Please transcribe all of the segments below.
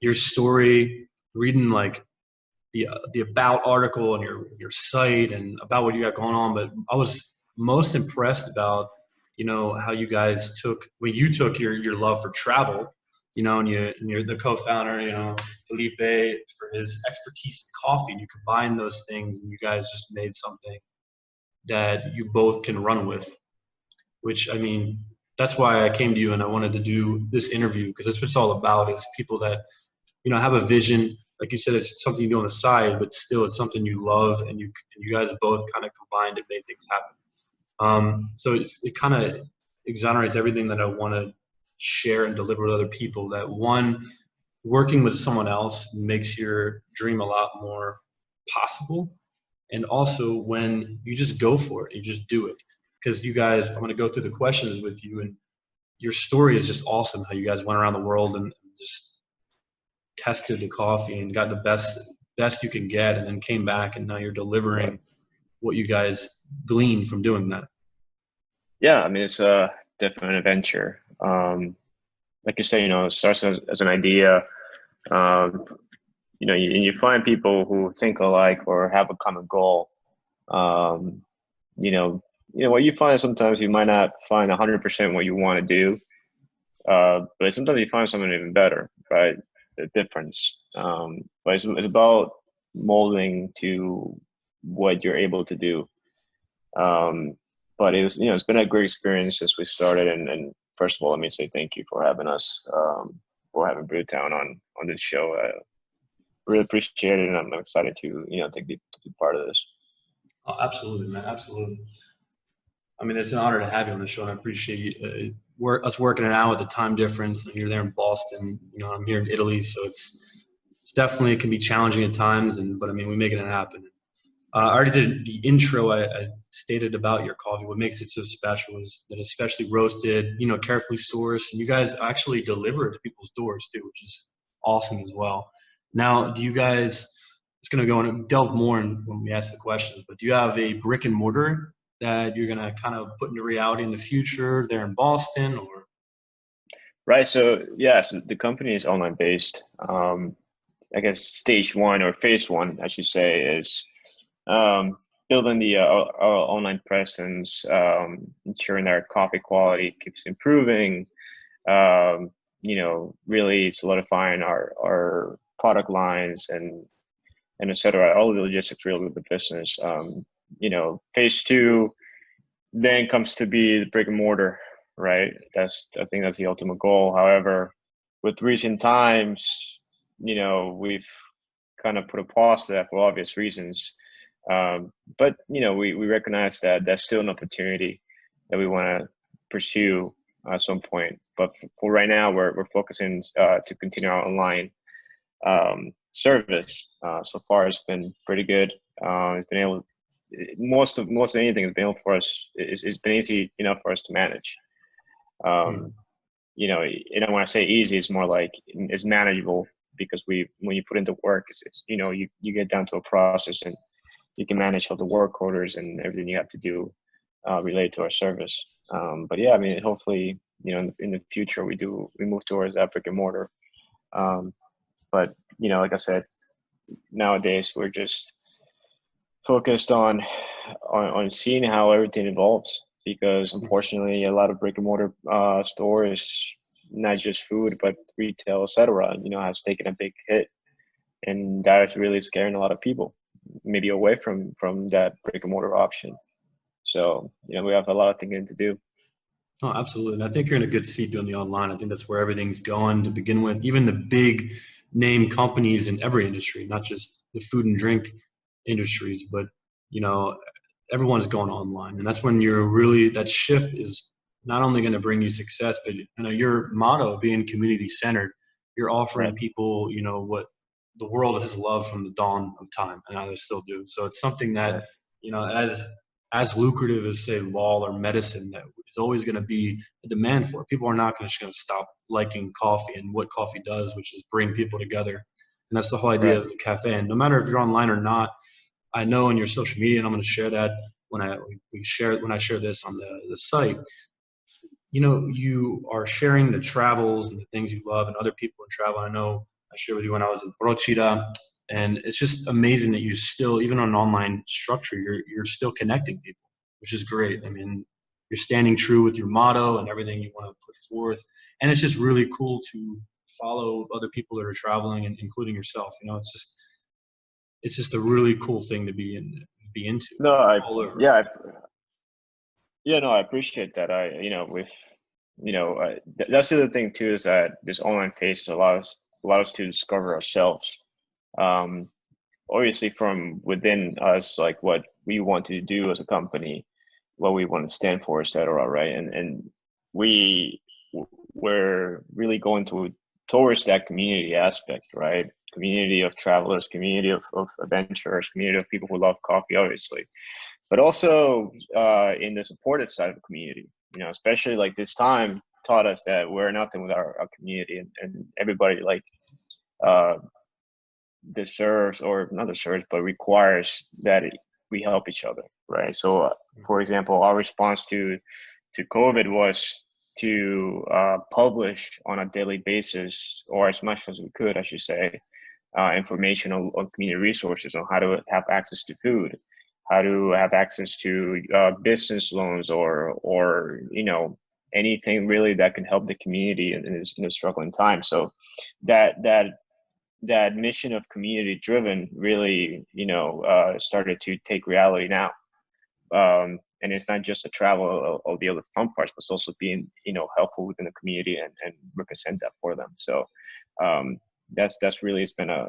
your story, reading like the about article on your site and about what you got going on. But I was most impressed about, how you guys took when you took your love for travel, and you're the co-founder, Felipe, for his expertise in coffee, and you combine those things, and you guys just made something that you both can run with. Which, I mean, that's why I came to you and I wanted to do this interview, because that's what it's all about, is people that have a vision. Like you said, it's something you do on the side, but still it's something you love, and you guys both kind of combined and made things happen. So it kind of exonerates everything that I want to share and deliver with other people. That one, working with someone else makes your dream a lot more possible. And also when you just go for it, you just do it. Because you guys, I'm going to go through the questions with you, and your story is just awesome. How you guys went around the world and just tested the coffee and got the best you can get, and then came back, and now you're delivering what you guys gleaned from doing that. Yeah, I mean, it's a different adventure. Like you say, it starts as an idea. You find people who think alike or have a common goal. What you find, sometimes you might not find 100% what you want to do, but sometimes you find something even better, right? The difference. But it's about molding to what you're able to do. But it was, it's been a great experience since we started. And first of all, let me say thank you for having us, for having Brewtown on this show. Really appreciate it, and I'm excited to to be part of this. Oh, absolutely, man, absolutely. I mean, it's an honor to have you on the show, and I appreciate us working it out with the time difference. And you're there in Boston, I'm here in Italy, so it's definitely, it can be challenging at times, but I mean, we're making it happen. I already did the intro. I stated about your coffee. What makes it so special is that it's especially roasted, carefully sourced, and you guys actually deliver it to people's doors too, which is awesome as well. Now, do you guys? It's going to go and delve more in when we ask the questions, but do you have a brick and mortar that you're going to kind of put into reality in the future there in Boston, or? Right. So yeah, so the company is online based. I guess stage one, or phase one, I should say, is building our online presence, ensuring that our coffee quality keeps improving, really solidifying our product lines and et cetera, all of the logistics really with the business. Phase two then comes to be the brick and mortar, right? I think that's the ultimate goal. However, with recent times, we've kind of put a pause to that for obvious reasons. But we recognize that that's still an opportunity that we want to pursue at some point. But for right now, we're focusing to continue our online service. So far, it's been pretty good. It's been able, most of anything has been able for us. It's been easy enough for us to manage. And when I say easy, it's more like it's manageable, because when you put into work, it's you get down to a process, and you can manage all the work orders and everything you have to do related to our service. But yeah, I mean, hopefully, in the future we move towards that brick and mortar. But like I said, nowadays we're just focused on seeing how everything evolves, because unfortunately a lot of brick and mortar stores, not just food but retail, etc., has taken a big hit, and that is really scaring a lot of people maybe away from that brick and mortar option. So we have a lot of thinking to do. Oh, absolutely. And I think you're in a good seat doing the online. I think that's where everything's going to begin with. Even the big name companies in every industry, not just the food and drink industries, but everyone's going online. And that's when that shift is not only going to bring you success, but your motto being community centered, you're offering people, what the world has loved from the dawn of time, and they still do. So it's something that, as lucrative as, say, law or medicine, that is always going to be a demand for. People are not just going to stop liking coffee and what coffee does, which is bring people together. And that's the whole idea of the cafe. And no matter if you're online or not, I know in your social media, and I'm going to share that when I share this on the site, you are sharing the travels and the things you love and other people in travel. I know I shared with you when I was in Prochira. And it's just amazing that you still, even on an online structure, you're still connecting people, which is great. I mean, you're standing true with your motto and everything you want to put forth. And it's just really cool to follow other people that are traveling, and including yourself. It's just a really cool thing to be into No, all over. yeah, yeah, no, I appreciate that. With, that's the other thing too, is that this online phase allows us to discover ourselves. Um, Obviously from within us, like what we want to do as a company, what we want to stand for, etc. Right? And we we're really going towards that community aspect, right? Community of travelers, community of adventurers, community of people who love coffee, obviously, but also in the supportive side of the community. Especially like this time taught us that we're nothing without our community, and everybody like uh, deserves, or not deserves, but requires that we help each other, right? So, for example, our response to COVID was to publish on a daily basis, or as much as we could, I should say, information on community resources, on how to have access to food, how to have access to business loans, or anything really that can help the community in a struggling time. So that mission of community driven really started to take reality now. And it's not just the travel or the other fun parts, but it's also being helpful within the community and represent that for them. So that's really, it's been a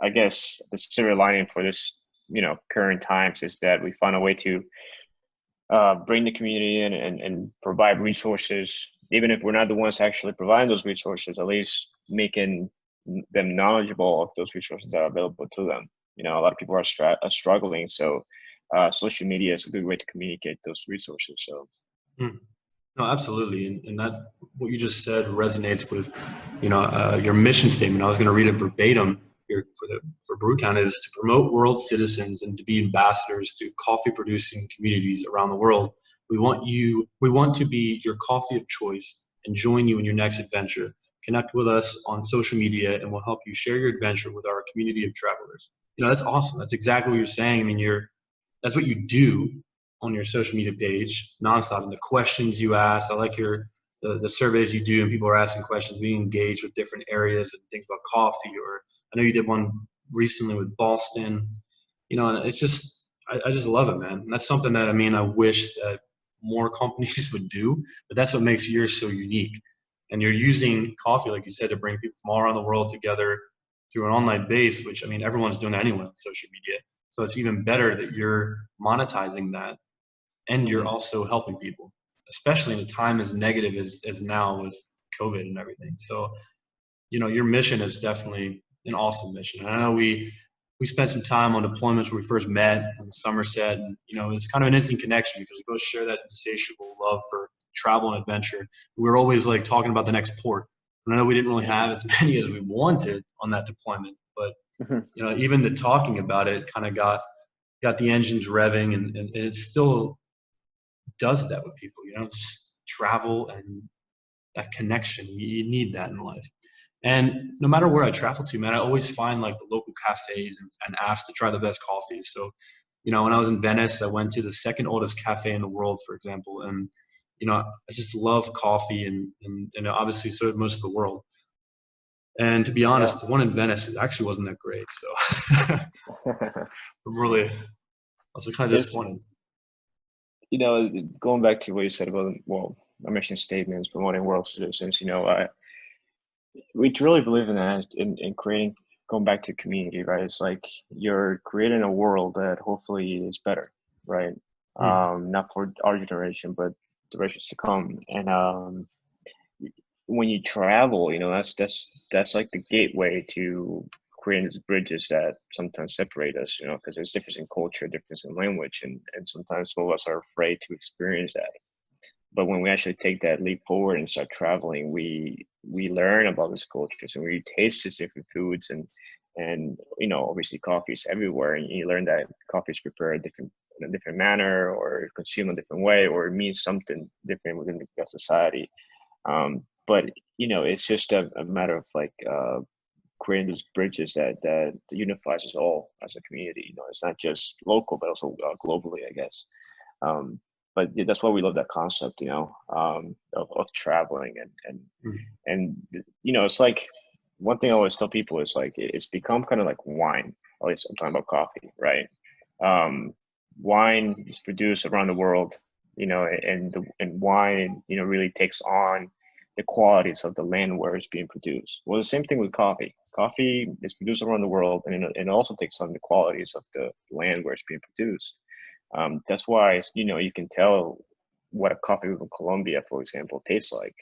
I guess the silver lining for this current times is that we found a way to bring the community in and provide resources, even if we're not the ones actually providing those resources, at least making them knowledgeable of those resources that are available to them. A lot of people are struggling, so social media is a good way to communicate those resources. So Mm. No, absolutely, and that what you just said resonates with, your mission statement. I was going to read it verbatim here for Brewtown, is to promote world citizens and to be ambassadors to coffee producing communities around the world. We want to be your coffee of choice and join you in your next adventure. Connect with us on social media, and we'll help you share your adventure with our community of travelers. That's awesome. That's exactly what you're saying. I mean, that's what you do on your social media page nonstop, and the questions you ask. I like the surveys you do, and people are asking questions, being engaged with different areas and things about coffee. Or I know you did one recently with Boston. And it's just I just love it, man. And that's something that I wish that more companies would do, but that's what makes yours so unique. And you're using coffee, like you said, to bring people from all around the world together through an online base, which everyone's doing that anyway on social media. So it's even better that you're monetizing that, and you're also helping people, especially in a time as negative as now with COVID and everything. So, your mission is definitely an awesome mission. And I know we spent some time on deployments where we first met in Somerset, and it's kind of an instant connection because we both share that insatiable love for travel and adventure. We were always like talking about the next port. And I know we didn't really have as many as we wanted on that deployment, but even the talking about it kind of got the engines revving, and it still does that with people, just travel and that connection. You need that in life. And no matter where I travel to, man, I always find like the local cafes and ask to try the best coffees. So, when I was in Venice, I went to the second oldest cafe in the world, for example. And, I just love coffee, and obviously so did most of the world. And to be honest, the one in Venice, it actually wasn't that great. So I'm really, I was kind of it's disappointed. going back to what you said about, well, our mission statements promoting world citizens. We truly believe in that, in creating, going back to community, right? It's like you're creating a world that hopefully is better, right? Not for our generation, but generations to come. And when you travel, that's like the gateway to creating these bridges that sometimes separate us, because there's difference in culture, difference in language, and sometimes some of us are afraid to experience that. But when we actually take that leap forward and start traveling, we learn about these cultures, and we taste these different foods, and obviously coffee is everywhere, and you learn that coffee is prepared in a different manner, or consumed a different way, or it means something different within the society. But it's just a matter of like creating those bridges that unifies us all as a community. You know, it's not just local, but also globally, I guess. Um, but yeah, that's why we love that concept, you know, of traveling Mm. and you know, it's like one thing I always tell people is like it's become kind of like wine. At least I'm talking about coffee, right? Um, Wine is produced around the world, you know, and wine, you know, really takes on the qualities of the land where it's being produced. Well, the same thing with coffee. Coffee is produced around the world, and it also takes on the qualities of the land where it's being produced. That's why, you know, you can tell what a coffee from Colombia, for example, tastes like.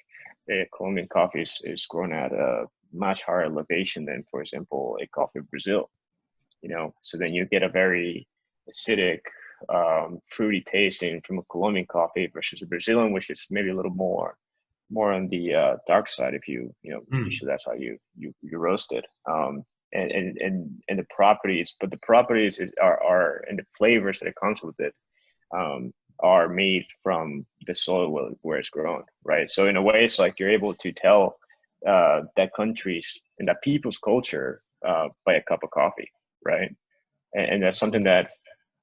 Colombian coffee is grown at a much higher elevation than, for example, a coffee of Brazil. You know, so then you get a very acidic, fruity tasting from a Colombian coffee versus a Brazilian, which is maybe a little more on the dark side if you know Mm. usually that's how you roast it. And the properties, but the properties are and the flavors that it comes with it um, are made from the soil where it's grown, right? So in a way, it's like you're able to tell that country's and that people's culture by a cup of coffee, right? And that's something that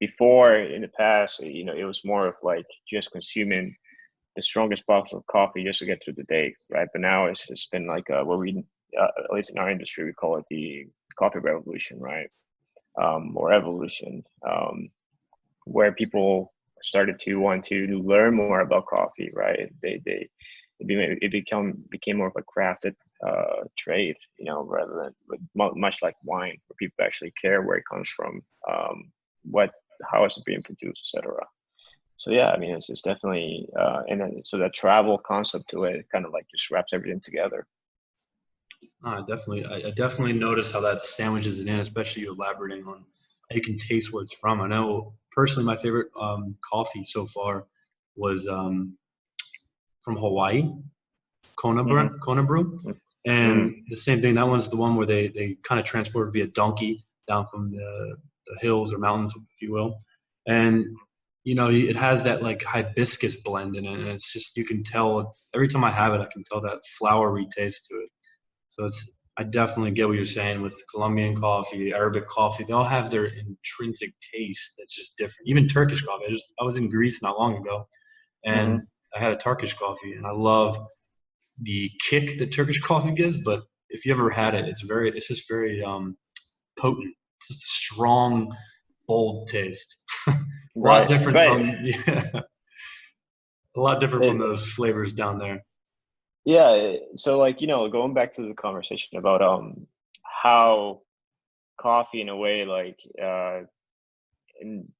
before in the past, you know, it was more of like just consuming the strongest box of coffee just to get through the day, right? But now it's been like what we, at least in our industry, we call it the coffee revolution, right? Or evolution, where people started to want to learn more about coffee, right? It became more of a crafted trade, you know, rather than much like wine, where people actually care where it comes from, what how is it being produced, etc. So yeah, I mean, it's definitely and then, so that travel concept to it kind of like just wraps everything together. I definitely notice how that sandwiches it in, especially you elaborating on how you can taste where it's from. I know personally, my favorite coffee so far was from Hawaii, Mm-hmm. Kona Brew, Mm-hmm. and the same thing. That one's the one where they kind of transport via donkey down from the hills or mountains, if you will, and you know it has that like hibiscus blend in it, and it's just you can tell every time I have it, I can tell that flowery taste to it. So I definitely get what you're saying with Colombian coffee, Arabic coffee. They all have their intrinsic taste that's just different. Even Turkish coffee. I was in Greece not long ago, and Mm-hmm. I had a Turkish coffee, and I love the kick that Turkish coffee gives. But if you ever had it, it's just very potent. It's just a strong, bold taste. A lot Right, different right. from yeah, a lot different from It, those flavors down there. yeah. So like, you know, going back to the conversation about how coffee in a way like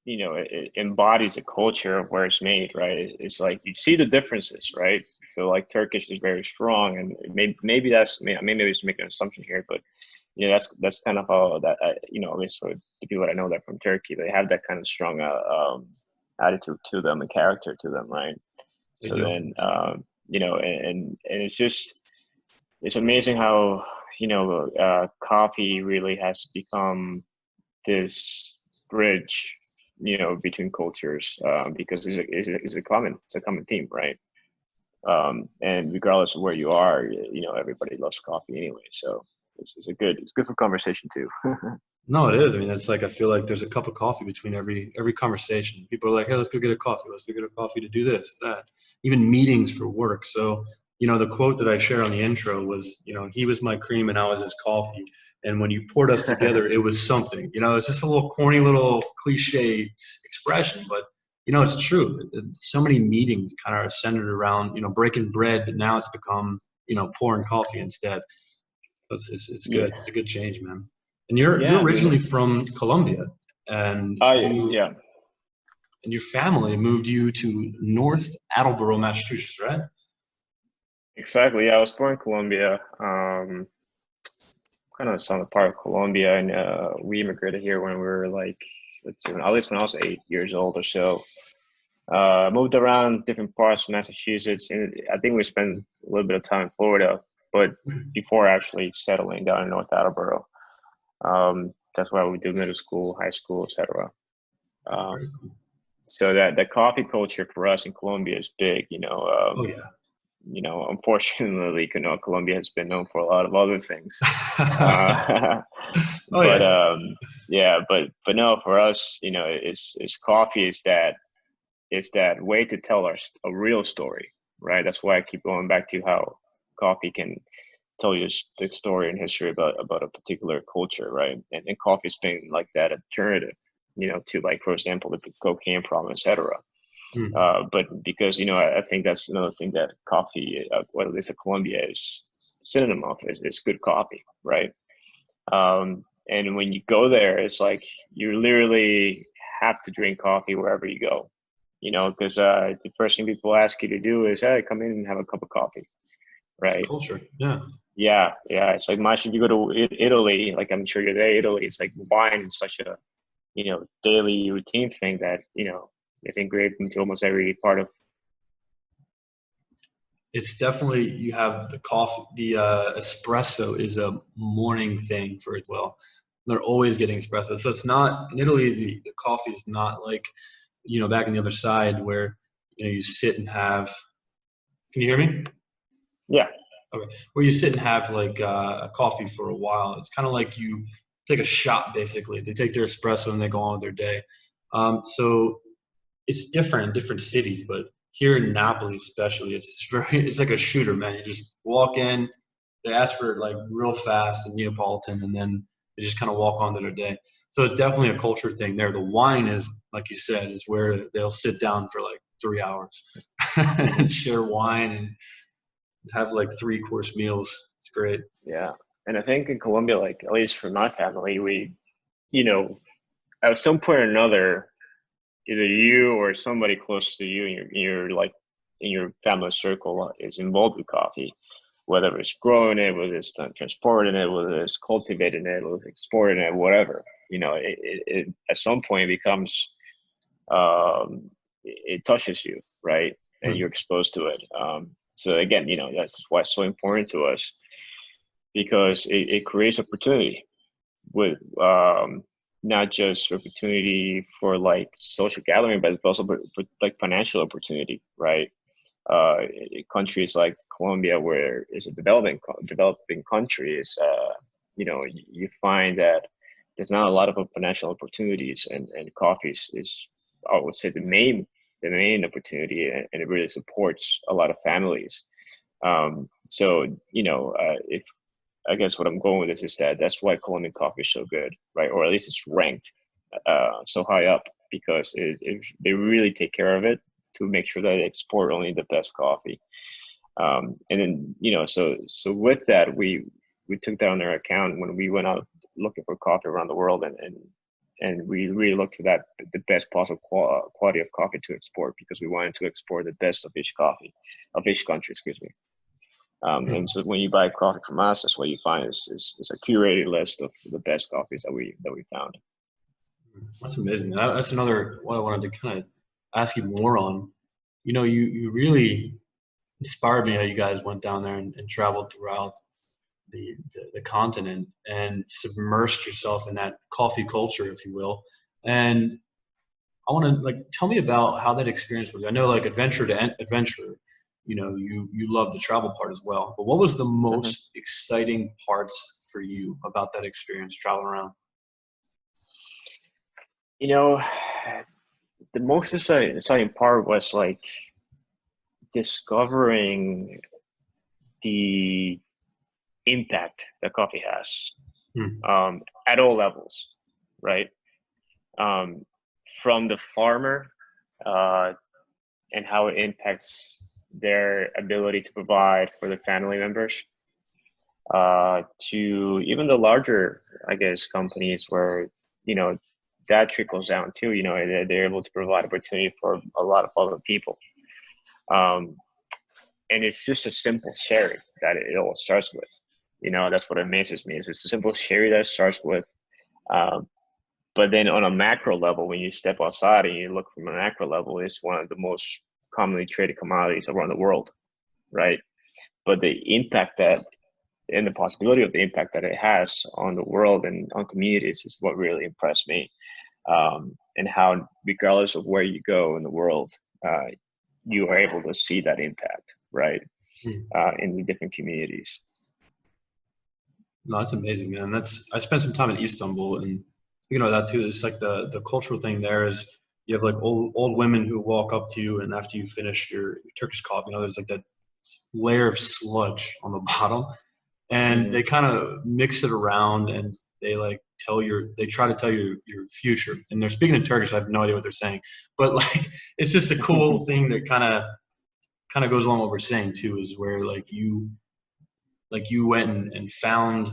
you know it embodies the culture of where it's made, right? It's like you see the differences, right? So like Turkish is very strong, and maybe that's maybe I'm just making an assumption here, but you know that's kind of how that you know, at least for the people that I know that from Turkey, they have that kind of strong attitude to them and character to them, right? They So do. then you know, and it's just it's amazing how you know coffee really has become this bridge, you know, between cultures because it's a common theme, right? And regardless of where you are, you know, everybody loves coffee anyway. So it's good for conversation too. No, it is. I mean, it's like I feel like there's a cup of coffee between every conversation. People are like, "Hey, let's go get a coffee. Let's go get a coffee to do this, that." Even meetings for work. So, you know, the quote that I shared on the intro was, you know, he was my cream and I was his coffee. And when you poured us together, it was something. You know, it's just a little corny, little cliche expression, but you know, it's true. So many meetings kind of are centered around, you know, breaking bread, but now it's become, you know, pouring coffee instead. It's Yeah, good. It's a good change, man. And yeah. you're I originally mean, from Colombia, and yeah, your family moved you to North Attleboro, Massachusetts, right? exactly. Yeah, I was born in Colombia, kind of southern part of Colombia, and we immigrated here when we were like, let's see, at least when I was 8 years old or so. Moved around different parts of Massachusetts, and I think we spent a little bit of time in Florida, but before actually settling down in North Attleboro. That's why we do middle school, high school, etc. Very Um, cool. so that the coffee culture for us in Colombia is big. You know, Oh yeah. unfortunately, Colombia has been known for a lot of other things. Oh But yeah. yeah, but no, for us, it's coffee is that way to tell a real story, right? That's why I keep going back to how coffee can tell you the story and history about a particular culture, right? And coffee's been like that alternative, to, like, for example, the cocaine problem, etc. Mm. But because I think that's another thing that coffee, or at least Colombia, is synonym of is good coffee, right? And when you go there, it's like you literally have to drink coffee wherever you go, because the first thing people ask you to do is, hey, come in and have a cup of coffee, It's a right? culture. Yeah. Yeah, yeah. It's like much if you go to Italy, like I'm sure you're there, Italy, it's like wine is such a, daily routine thing that, is engraved into almost every part of. It's definitely, you have the coffee, the espresso is a morning thing for it. Well, they're always getting espresso. So it's not in Italy. The coffee is not like, back on the other side where, you sit and have. Can you hear me? Yeah. Okay. Where you sit and have like a coffee for a while. It's kind of like you take a shot basically. They take their espresso and they go on with their day. So it's different in different cities, but here in Napoli especially, it's like a shooter, man. You just walk in, they ask for it like real fast and Neapolitan, and then they just kind of walk on to their day. So it's definitely a culture thing there. The wine is, like you said, is where they'll sit down for like 3 hours Hmm. and share wine and have like 3 course meals. It's great. Yeah. And I think in Colombia, like, at least for my family, you know, at some point or another, either you or somebody close to you like in your family circle is involved with coffee, whether it's growing it, whether it's transporting it, whether it's cultivating it, whether it's exporting it, whatever. It at some point becomes, it touches you, right? And Hmm. you're exposed to it. So again, that's why it's so important to us, because it creates opportunity with, not just opportunity for like social gathering, but it's also like financial opportunity, right? Countries like Colombia, where it's a developing country, is, you find that there's not a lot of financial opportunities, and coffee is, I would say, the main opportunity, and it really supports a lot of families. So if I guess what I'm going with this is that that's why Colombian coffee is so good, right? Or at least it's ranked so high up, because they really take care of it to make sure that they export only the best coffee. And then, so with that, we took that on our account when we went out looking for coffee around the world, and we really looked for that the best possible quality of coffee to export, because we wanted to export the best of each country, excuse me. And so when you buy coffee from us, that's what you find is a curated list of the best coffees that we found. That's amazing. That's another what I wanted to kind of ask you more on. You really inspired me how you guys went down there and traveled throughout the continent and submersed yourself in that coffee culture, if you will. And I want to like tell me about how that experience was. I know like adventure to adventure, you love the travel part as well. But what was the Hmm. most exciting parts for you about that experience traveling around? You know, the most exciting part was like discovering the impact that coffee has, Hmm. at all levels, right? Um, from the farmer, uh, and how it impacts their ability to provide for their family members, to even the larger, I guess, companies where, you know, that trickles down too. They're able to provide opportunity for a lot of other people. Um, and it's just a simple sharing that it all starts with. That's what amazes me, is it's a simple sharing that starts with. Um, but then on a macro level, when you step outside and you look from a macro level, it's one of the most commonly traded commodities around the world, right? But the impact that and the possibility of the impact that it has on the world and on communities is what really impressed me. And how, regardless of where you go in the world, you are able to see that impact, right? Mm. in the different communities. No, that's amazing, man. I spent some time in Istanbul, and you know that too. It's like the cultural thing there is you have like old women who walk up to you, and after you finish your Turkish coffee, you know, there's like that layer of sludge on the bottom, and Mm-hmm. they kind of mix it around, and they like they try to tell you your future, and they're speaking in Turkish. I have no idea what they're saying, but like it's just a cool thing that kind of goes along what we're saying too, is where like you went and found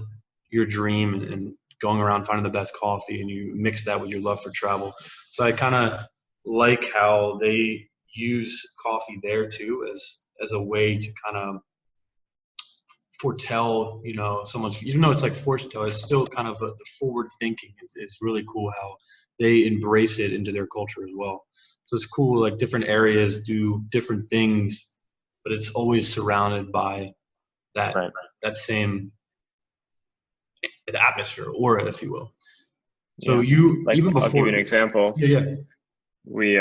your dream and going around finding the best coffee, and you mix that with your love for travel. So I kind of like how they use coffee there too as a way to kind of foretell, you know, someone's, even though it's like fortune tell, it's still kind of the forward thinking is really cool how they embrace it into their culture as well. So it's cool, like different areas do different things, but it's always surrounded by that Right. that same atmosphere, aura, if you will. So Yeah. you Like even I'll give you before, an example. yeah, yeah, We,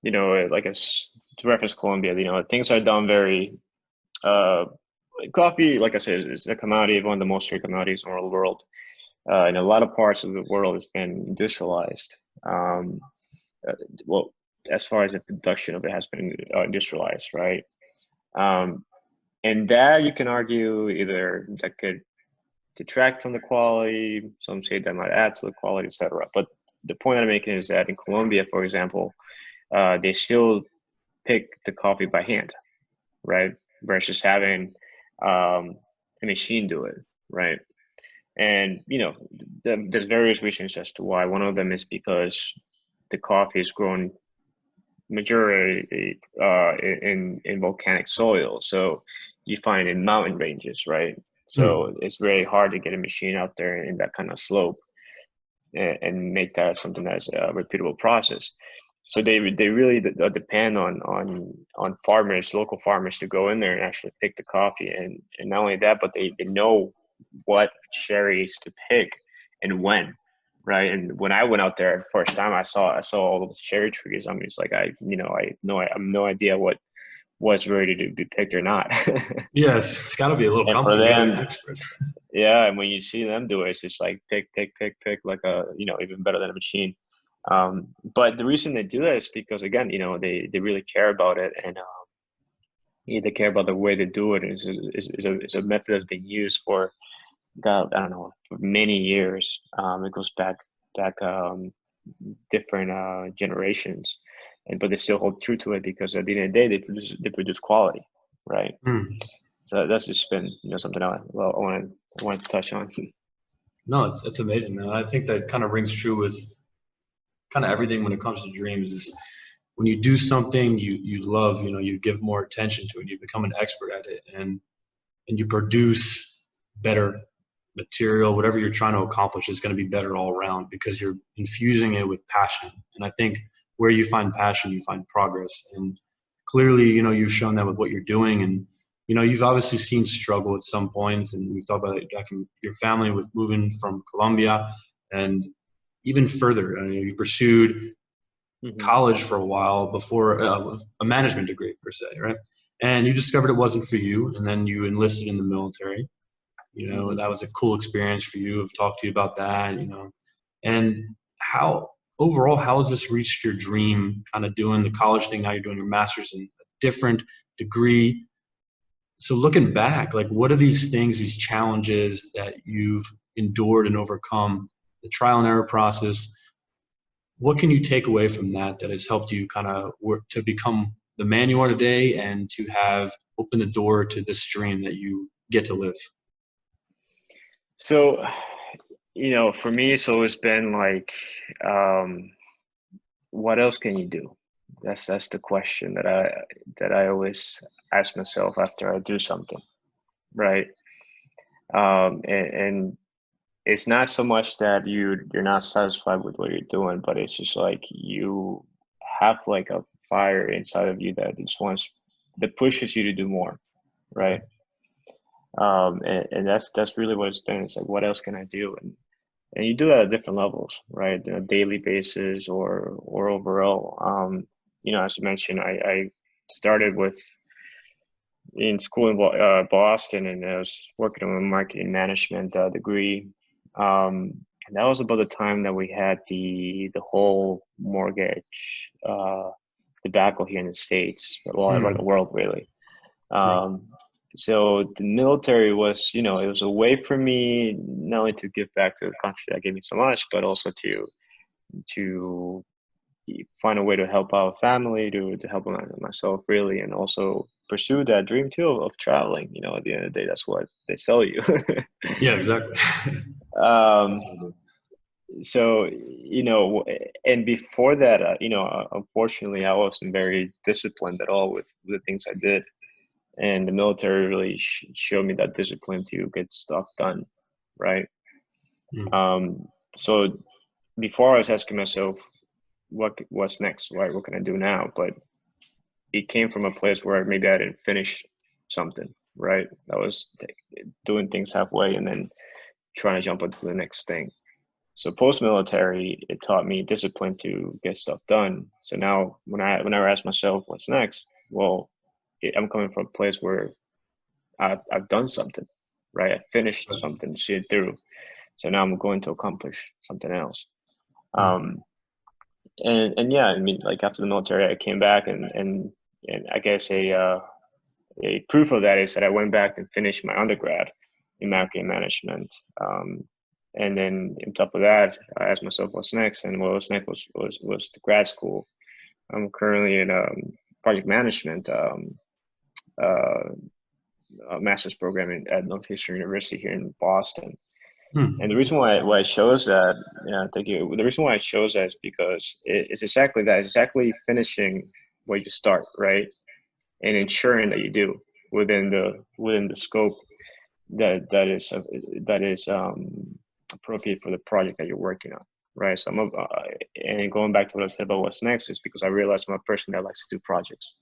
you know, like as to reference Colombia, you know, things are done very, uh, coffee, like I said, is a commodity, one of the most traded commodities in the world. In a lot of parts of the world, it's been industrialized. Um, uh, well, as far as the production of it has been industrialized, right? Um, and that you can argue either that could detract from the quality, some say that might add to the quality, etc. But the point I'm making is that in Colombia, for example, they still pick the coffee by hand, right? Versus having a machine do it, right? And you know, there's various reasons as to why. One of them is because the coffee is grown majority in volcanic soil, so you find in mountain ranges, right? So mm, it's very hard to get a machine out there in that kind of slope and make that something that's a repeatable process. So they really depend on farmers, local farmers, to go in there and actually pick the coffee, and not only that, but they know what cherries to pick and when, right? And when I went out there first time, I saw all those cherry trees. I mean, it's like I have no idea what was ready to be picked or not. yes, it's got to be a little And for complicated. You got to be an them, expert. yeah, and when you see them do it, it's just like pick, pick, pick, pick, like a, you know, even better than a machine. But the reason they do that is because, again, you know, they really care about it, and yeah, they care about the way they do it. Is a method that's been used for, God, I don't know, for many years. It goes back different generations, and but they still hold true to it because at the end of the day, they produce quality, right? Mm. So that's just been, you know, something I want to touch on. No, it's amazing, man. I think that kind of rings true with kind of everything when it comes to dreams. Is when you do something you love, you know, you give more attention to it, you become an expert at it, and you produce better material. Whatever you're trying to accomplish is going to be better all around because you're infusing it with passion. And I think where you find passion, you find progress. And clearly, you know, you've shown that with what you're doing. And you know, you've obviously seen struggle at some points, and we've talked about it back in your family with moving from Colombia and even further. You pursued Hmm. college for a while before a management degree per se, right? And you discovered it wasn't for you, and then you enlisted in the military. You know, Hmm. that was a cool experience for you. I've talked to you about that, you know. And how overall, how has this reached your dream, kind of doing the college thing? Now you're doing your master's in a different degree. So looking back, like what are these things, these challenges that you've endured and overcome, the trial and error process? What can you take away from that that has helped you kind of work to become the man you are today and to have opened the door to this dream that you get to live? So, you know, for me, it's always been like, um, what else can you do? That's the question that I always ask myself after I do something, right? And it's not so much that you're not satisfied with what you're doing, but it's just like you have like a fire inside of you that just wants that pushes you to do more, right? And that's really what it's been. It's like, what else can I do? And you do that at different levels, right? On a daily basis or overall. You know, as you mentioned, I started with in school in Boston, and I was working on a marketing management degree. And that was about the time that we had the whole mortgage debacle here in the States, well, around the world, really. So the military was, it was a way for me not only to give back to the country that gave me so much, but also to find a way to help out family, to help myself really, and also pursue that dream too of traveling. At the end of the day, that's what they sell you. Yeah, exactly. So, and before that, unfortunately, I wasn't very disciplined at all with the things I did. And the military really showed me that discipline to get stuff done, right? So before I was asking myself, what's next, right? What can I do now? But it came from a place where maybe I didn't finish something, right? I was doing things halfway and then trying to jump into the next thing. So post-military, it taught me discipline to get stuff done. So now whenever I ask myself what's next, well, I'm coming from a place where I've done something, right? I finished something, see it through. So now I'm going to accomplish something else. And yeah, I mean, like after the military, I came back and I guess a proof of that is that I went back and finished my undergrad in marketing management. And then on top of that, I asked myself what's next, and what was next was the grad school. I'm currently in project management master's program at Northeastern University here in Boston. And the reason why I chose that, thank you. The reason why I chose that is because it's exactly that. It's exactly finishing where you start, right, and ensuring that you do within the scope that is appropriate for the project that you're working on, right? So and going back to what I said about what's next is because I realized I'm a person that likes to do projects,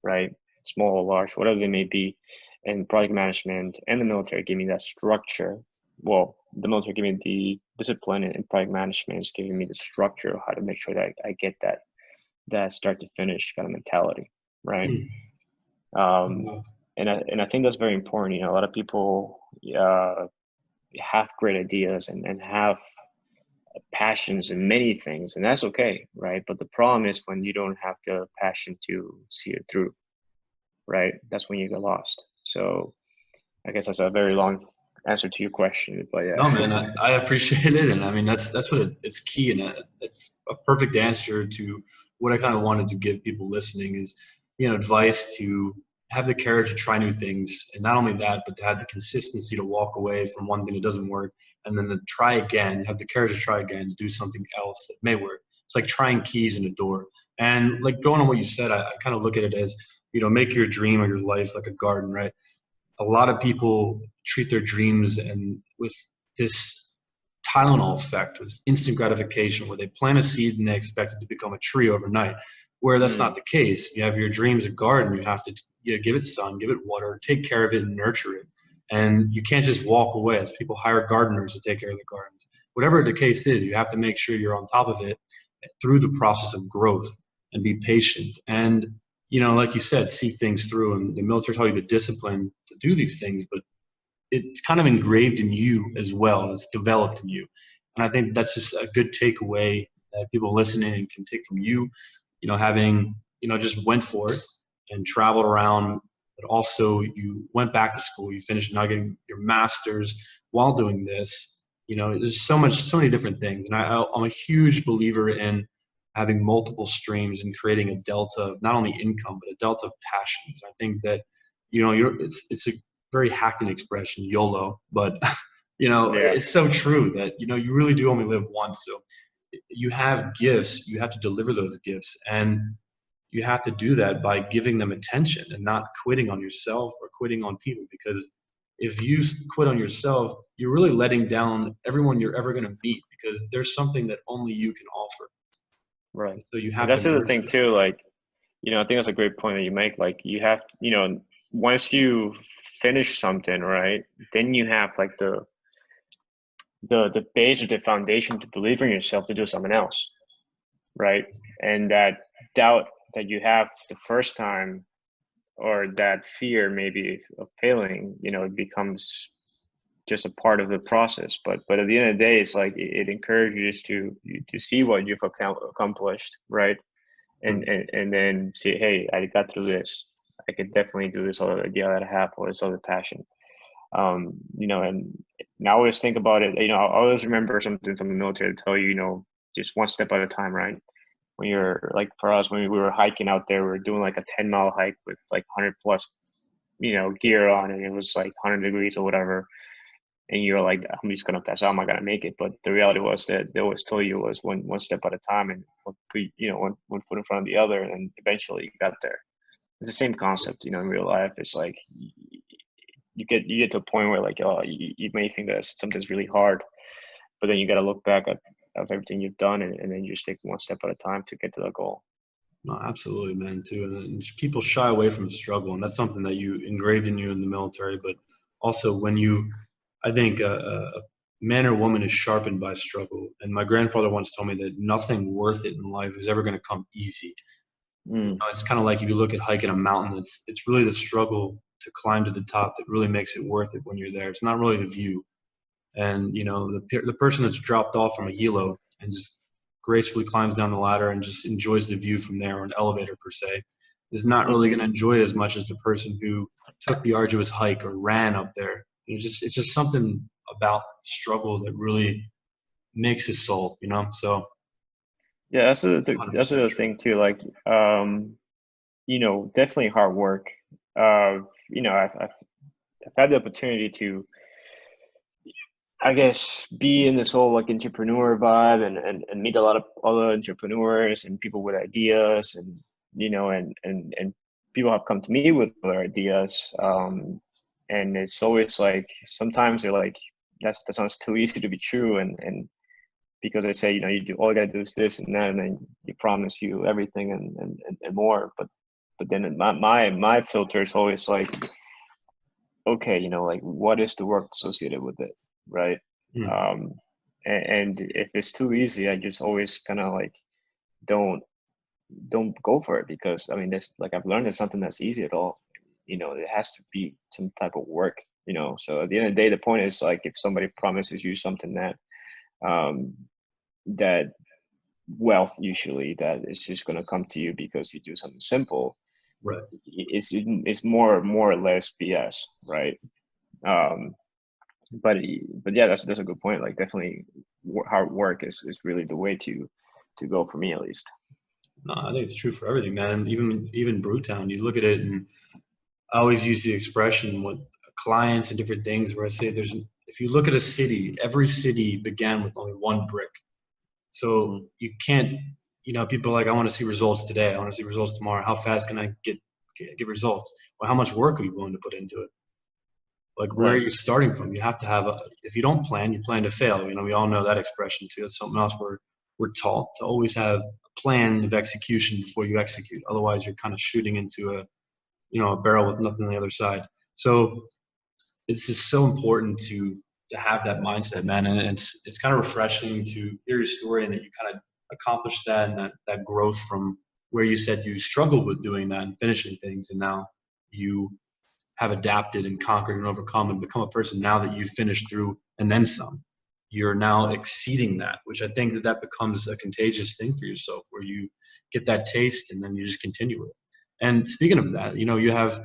right? Small or large, whatever they may be. And project management and the military gave me that structure. Well, the military gave me the discipline, and project management is giving me the structure of how to make sure that I get that start to finish kind of mentality, right? And I think that's very important. A lot of people have great ideas and have passions in many things, and that's okay, right? But the problem is when you don't have the passion to see it through, right? That's when you get lost. So I guess that's a very long answer to your question, but yeah. No, man, I appreciate it, and I mean that's what it's key, and it's a perfect answer to what I kind of wanted to give people listening is, advice to have the courage to try new things, and not only that, but to have the consistency to walk away from one thing that doesn't work, and then to try again, have the courage to try again, to do something else that may work. It's like trying keys in a door, and like going on what you said, I kind of look at it as, make your dream or your life like a garden, right? A lot of people treat their dreams and with this Tylenol effect, with instant gratification, where they plant a seed and they expect it to become a tree overnight, where that's not the case. You have your dreams a garden. You have to give it sun, give it water, take care of it and nurture it. And you can't just walk away, as people hire gardeners to take care of the gardens. Whatever the case is, you have to make sure you're on top of it through the process of growth and be patient. And like you said, see things through, and the military taught you the discipline to do these things, but it's kind of engraved in you as well. It's developed in you. And I think that's just a good takeaway that people listening can take from you, having, just went for it and traveled around, but also you went back to school, you finished now getting your master's while doing this. There's so many different things. And I'm a huge believer in having multiple streams and creating a delta of not only income, but a delta of passions. I think that, it's a very hacked expression, YOLO, but, it's so true that, you really do only live once. So you have gifts, you have to deliver those gifts, and you have to do that by giving them attention and not quitting on yourself or quitting on people. Because if you quit on yourself, you're really letting down everyone you're ever going to meet, because there's something that only you can offer. Right. So you have that's to. The other thing too. Like, I think that's a great point that you make. Like, you have, once you finish something, right, then you have like the base or the foundation to believe in yourself to do something else, right? And that doubt that you have the first time, or that fear maybe of failing, you know, it becomes just a part of the process. But at the end of the day, it's like it encourages to see what you've accomplished, right? And then say, hey, I got through this. I could definitely do this other idea that I have or this other passion. You know, and I always think about it. You know, I always remember something from the military to tell you, you know, just one step at a time, right? When you're like for us, when we were hiking out there, we were doing like a 10-mile hike with like 100 plus, you know, gear on, and it was like 100 degrees or whatever. And you're like, I'm just gonna pass out. I'm not gonna make it. But the reality was that they always told you was one step at a time, and you know, one foot in front of the other, and eventually you got there. It's the same concept, you know, in real life. It's like you get to a point where like, oh, you may think that something's really hard, but then you got to look back at of everything you've done, and then you just take one step at a time to get to the goal. No, absolutely, man, too. And people shy away from struggle, and that's something that you engraved in you in the military. But also, when you, I think a man or woman is sharpened by struggle. And my grandfather once told me that nothing worth it in life is ever going to come easy. Mm. It's kind of like if you look at hiking a mountain, it's really the struggle to climb to the top that really makes it worth it when you're there. It's not really the view. And you know, the person that's dropped off from a helo and just gracefully climbs down the ladder and just enjoys the view from there, or an elevator per se, is not really going to enjoy it as much as the person who took the arduous hike or ran up there. It's just something about struggle that really makes his soul, you know. So Yeah, that's the 100% other true. thing too. Like, you know, definitely hard work. You know, I've had the opportunity to, I guess, be in this whole like entrepreneur vibe, and meet a lot of other entrepreneurs and people with ideas, and you know, and people have come to me with other ideas. And it's always like sometimes they're like, that sounds too easy to be true, and because they say, you know, you do all you gotta do is this and that, and then you promise you everything and more. But then my filter is always like, okay, you know, like what is the work associated with it, right? Mm. Um, and if it's too easy, I just always kind of like don't don't go for it, because I mean, there's like I've learned there's something that's easy at all. You know, it has to be some type of work. You know, so at the end of the day, the point is like if somebody promises you something that um, that wealth usually that is just going to come to you because you do something simple, Right. it's more or less BS, right? Um, but yeah, that's a good point. Like definitely, hard work is really the way to go for me at least. No, I think it's true for everything, man. And even Brewtown, you look at it, and I always use the expression with clients and different things where I say if you look at a city, every city began with only one brick. So Mm-hmm. you can't, you know, people are like, I want to see results today. I want to see results tomorrow. How fast can I get results? Well, how much work are you willing to put into it? Like, where are Right. you starting from? You have to have if you don't plan, you plan to fail. You know, we all know that expression too. It's something else we're taught to always have a plan of execution before you execute. Otherwise, you're kind of shooting into a barrel with nothing on the other side. So it's just so important to have that mindset, man. And it's kind of refreshing to hear your story and that you kind of accomplished that, and that growth from where you said you struggled with doing that and finishing things, and now you have adapted and conquered and overcome and become a person now that you've finished through and then some. You're now exceeding that, which I think that becomes a contagious thing for yourself, where you get that taste and then you just continue it. And speaking of that, you know, you have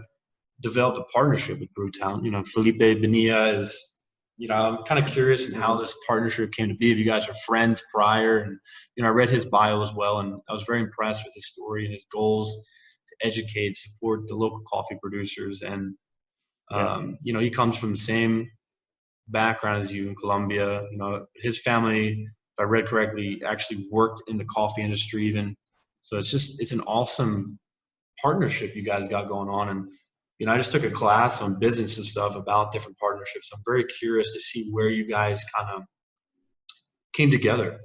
developed a partnership with Brewtown. You know, Felipe Bonilla is, you know, I'm kind of curious in how Mm-hmm. this partnership came to be. If you guys are friends prior, and you know, I read his bio as well, and I was very impressed with his story and his goals to educate, support the local coffee producers. And Yeah. you know, he comes from the same background as you in Colombia. You know, his family, if I read correctly, actually worked in the coffee industry even. So it's an awesome partnership you guys got going on. And you know, I just took a class on business and stuff about different partnerships. I'm very curious to see where you guys kind of came together.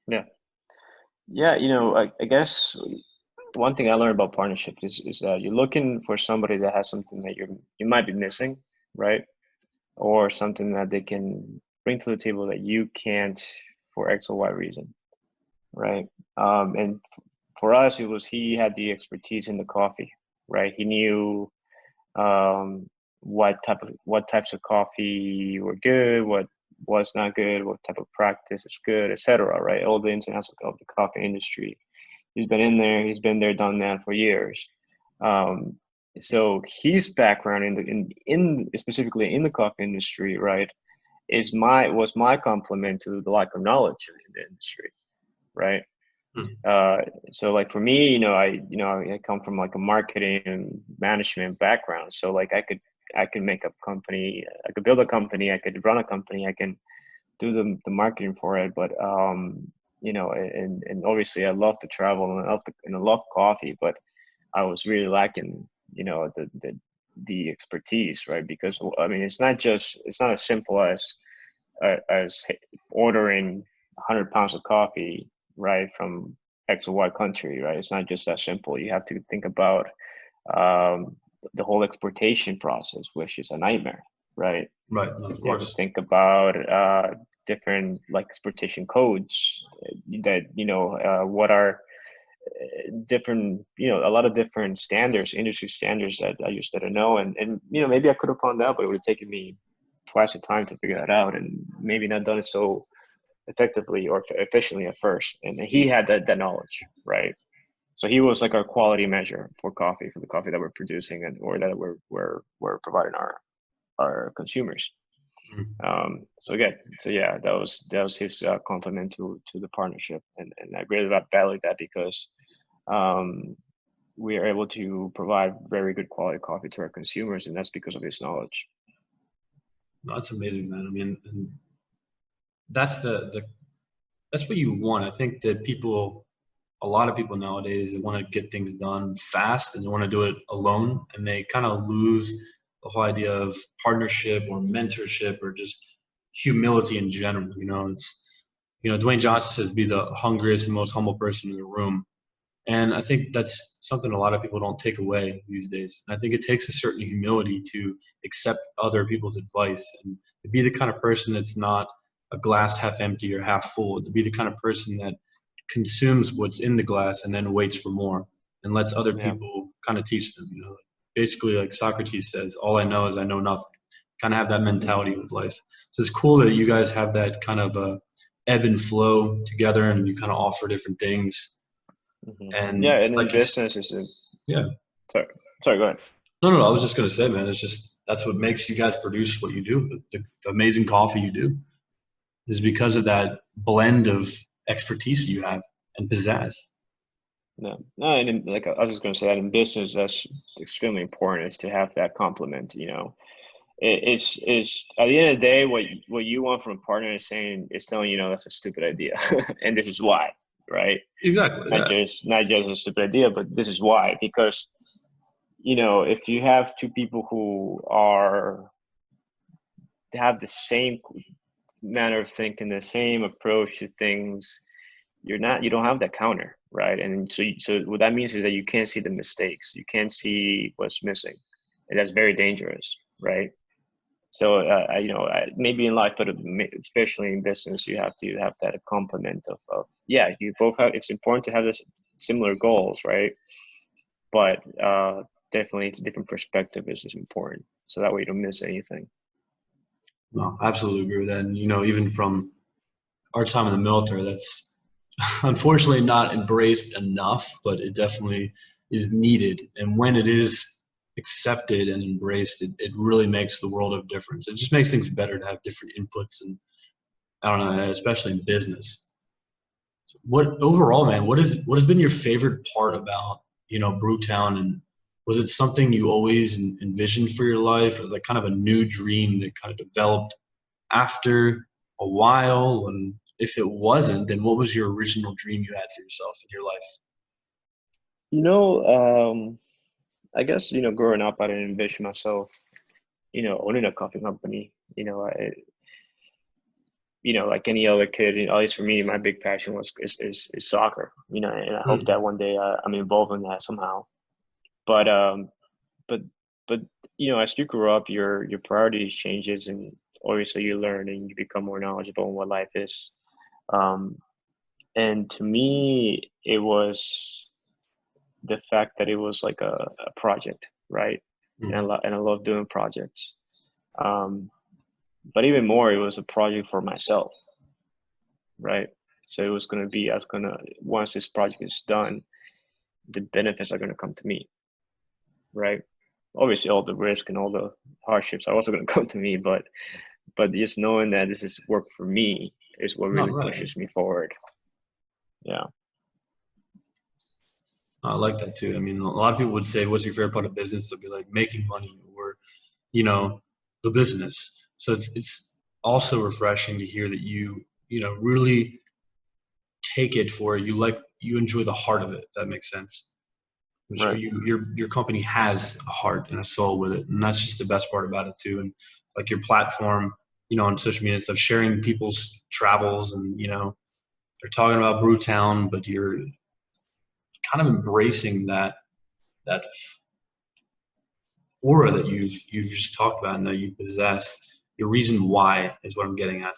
Yeah. Yeah. You know, I guess one thing I learned about partnerships is that you're looking for somebody that has something that you might be missing, right? Or something that they can bring to the table that you can't for X or Y reason, right? And for us, it was he had the expertise in the coffee, right? He knew what types of coffee were good, what was not good, what type of practice is good, etc. Right? All the ins and outs of the coffee industry. He's been in there. He's been there, done that for years. Um, so his background in specifically in the coffee industry, right, was my complement to the lack of knowledge in the industry, right? Hmm. So like for me, I come from like a marketing and management background. So like I could make a company, I could build a company, I could run a company, I can do the marketing for it. But and obviously I love to travel and I love coffee, but I was really lacking, the expertise, right? Because I mean, it's not as simple as ordering 100 pounds of coffee, right, from X or Y country, right? It's not just that simple. You have to think about um, the whole exportation process, which is a nightmare, right? Right. Of You have to course. think about different like exportation codes that what are different, a lot of different standards, industry standards that I used to know, and maybe I could have found out, but it would have taken me twice the time to figure that out, and maybe not done it so effectively or efficiently at first. And he had that knowledge, right? So he was like our quality measure for coffee, for the coffee that we're producing and or that we're providing our consumers. Hmm. So again, so yeah, that was his compliment to the partnership, and I really value that because um, we are able to provide very good quality coffee to our consumers, and that's because of his knowledge. No, that's amazing, man. I mean, and that's the that's what you want. I think that a lot of people nowadays, they want to get things done fast and they want to do it alone, and they kind of lose the whole idea of partnership or mentorship or just humility in general. It's Dwayne Johnson says, "Be the hungriest and most humble person in the room." And I think that's something a lot of people don't take away these days. And I think it takes a certain humility to accept other people's advice and to be the kind of person that's not a glass half empty or half full, to be the kind of person that consumes what's in the glass and then waits for more and lets other Yeah. people kind of teach them. Basically, like Socrates says, all I know is I know nothing. Kind of have that mentality with life. So it's cool that you guys have that kind of ebb and flow together and you kind of offer different things. Yeah, And and in like you, business yeah. sorry, sorry, go ahead. No, I was just gonna say, man, it's just that's what makes you guys produce what you do. The amazing coffee you do is because of that blend of expertise you have and pizzazz. No, no, and like I was just going to say that in business, that's extremely important is to have that complement. It's at the end of the day, what you want from a partner is telling that's a stupid idea, and this is why, right? Exactly. Not Yeah. just a stupid idea, but this is why. Because if you have two people who have the same manner of thinking, the same approach to things, you don't have that counter, right? And so what that means is that you can't see the mistakes, you can't see what's missing, and that's very dangerous, right? So maybe in life, but especially in business, you have to have that complement of yeah, you both have. It's important to have this similar goals, right? But definitely, it's a different perspective is important, so that way you don't miss anything. No, I absolutely agree with that. And even from our time in the military, that's unfortunately not embraced enough, but it definitely is needed. And when it is accepted and embraced, it really makes the world of difference. It just makes things better to have different inputs, and I don't know, especially in business. What overall, man, what has been your favorite part about Brewtown, and was it something you always envisioned for your life? Was it kind of a new dream that kind of developed after a while? And if it wasn't, then what was your original dream you had for yourself in your life? You know, um, I guess growing up, I didn't envision myself, owning a coffee company. Like any other kid, at least for me, my big passion is soccer. And I hope Hmm. that one day I'm involved in that somehow. But but but as you grow up, your priorities changes, and obviously you learn and you become more knowledgeable on what life is. Um, and to me, it was the fact that it was like a project, right? And I love doing projects. But even more, it was a project for myself, right? So it was going to be, once this project is done, the benefits are going to come to me, right? Obviously, all the risk and all the hardships are also going to come to me, but just knowing that this is work for me is what really pushes me forward. Yeah. I like that too. I mean, a lot of people would say, what's your favorite part of business? They'll be like making money or, you know, the business. So it's also refreshing to hear that you know, really take it for you enjoy the heart of it, if that makes sense. Which Right. your company has a heart and a soul with it. And that's just the best part about it too. And like your platform, you know, on social media and stuff, sharing people's travels and, you know, they're talking about Brewtown, but you're kind of embracing that aura that you've just talked about and that you possess. Your reason why is what I'm getting at.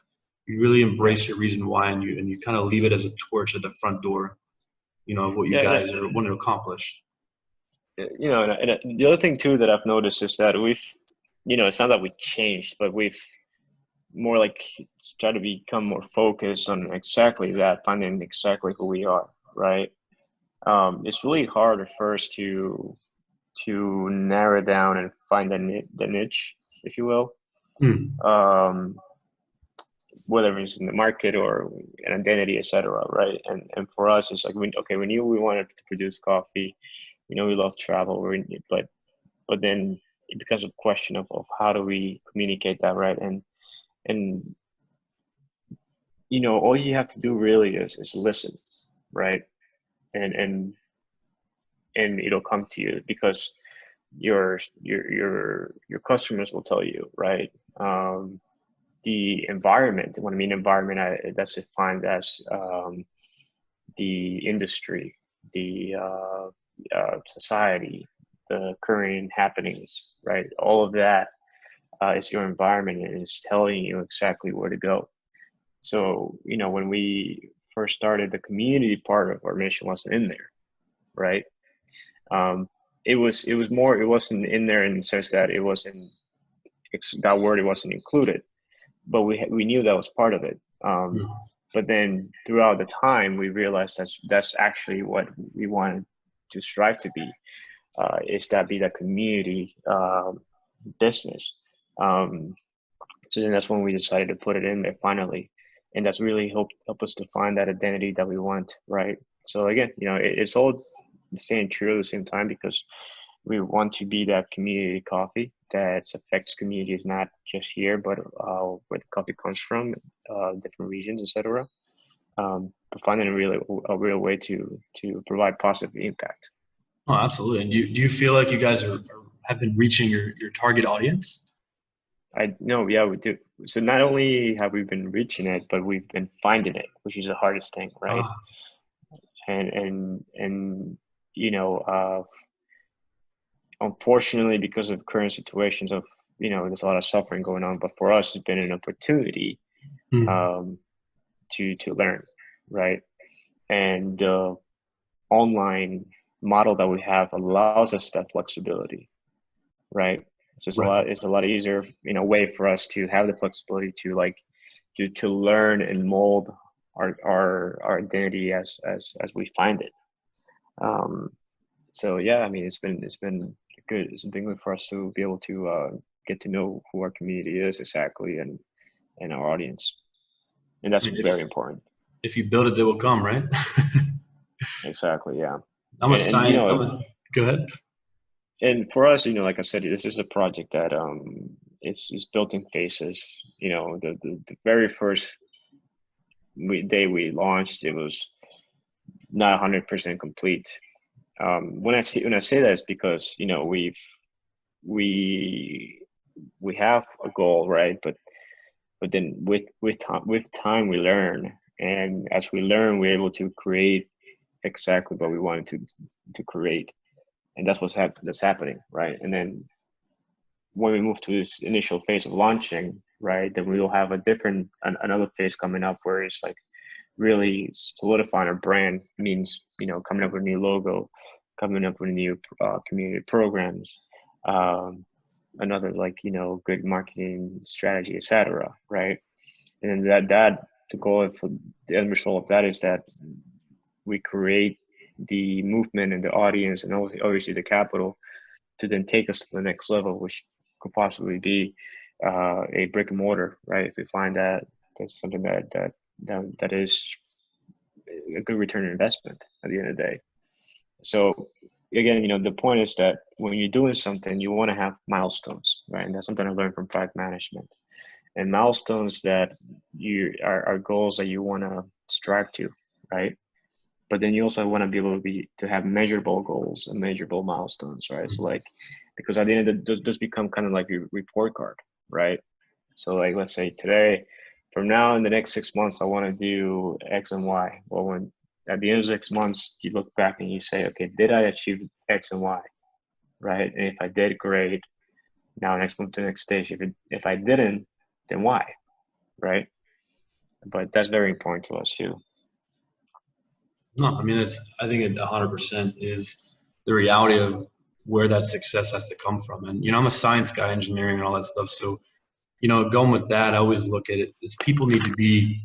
You really embrace your reason why, and you kind of leave it as a torch at the front door, you know, of what you guys are wanting to accomplish. You know, and the other thing too that I've noticed is that we've, you know, it's not that we changed, but we've more like tried to become more focused on exactly that, finding exactly who we are, right? It's really hard at first to narrow down and find the niche, if you will. Whether it's in the market or an identity, etc., right? And for us, it's like we knew we wanted to produce coffee, we love travel, but then it becomes a question of how do we communicate that, right? And you know, all you have to do really is listen, right? And it'll come to you, because your customers will tell you, right? The environment, when I mean environment, that's defined as the industry, the society, the current happenings, right? All of that is your environment, and it's telling you exactly where to go. So, you know, when we first started, the community part of our mission wasn't in there, right? It wasn't in there in the sense that it wasn't, that word, it wasn't included, but we knew that was part of it. But then throughout the time, we realized that's actually what we wanted to strive to be, is that be that community business. So then that's when we decided to put it in there finally, and that's really help us to find that identity that we want, right? So again, you know, it's all staying true at the same time, because we want to be that community coffee that affects communities, not just here, but where the coffee comes from, different regions, etc. But finding a real way to provide positive impact. Oh, absolutely. And do you feel like you guys have been reaching your target audience? Yeah, we do. So not only have we been reaching it, but we've been finding it, which is the hardest thing, right? And you know, unfortunately, because of current situations of, you know, there's a lot of suffering going on, but for us, it's been an opportunity to learn, right? And the online model that we have allows us that flexibility, right? So it's a lot easier in a way for us to have the flexibility to learn and mold our identity as we find it. So yeah, I mean, it's been good. It's been good for us to be able to get to know who our community is exactly, and our audience, and that's very important. If you build it, they will come, right? Exactly. Yeah. I'm a scientist. Go ahead. And for us, you know, like I said, this is a project that it's built in phases. You know, the very first day we launched, it was not 100% complete. When I say that, it's because, you know, we have a goal, right? But then with time we learn, and as we learn, we're able to create exactly what we wanted to create, and that's that's happening, right? And then when we move to this initial phase of launching, right, then we will have another phase coming up where it's like really solidifying our brand, means, you know, coming up with a new logo, coming up with new community programs, another like, good marketing strategy, etc. Right? And that the goal for the end result of that is that we create the movement and the audience and obviously the capital to then take us to the next level, which could possibly be a brick and mortar, right? If we find that that's something that is a good return on investment at the end of the day. So again, the point is that when you're doing something, you want to have milestones, right? And that's something I learned from product management. And milestones that are goals that you want to strive to, right? But then you also want to be able to have measurable goals and measurable milestones, right? So like, because at the end of the, those become kind of like your report card, right? So like, let's say today, from now in the next 6 months, I want to do X and Y. Well, when at the end of 6 months, you look back and you say, okay, did I achieve X and Y, right? And if I did, great. Now next move to the next stage. If I didn't, then why, right? But that's very important to us too. No, I mean, I think it 100% is the reality of where that success has to come from. And, I'm a science guy, engineering and all that stuff. So, going with that, I always look at it as people need to be,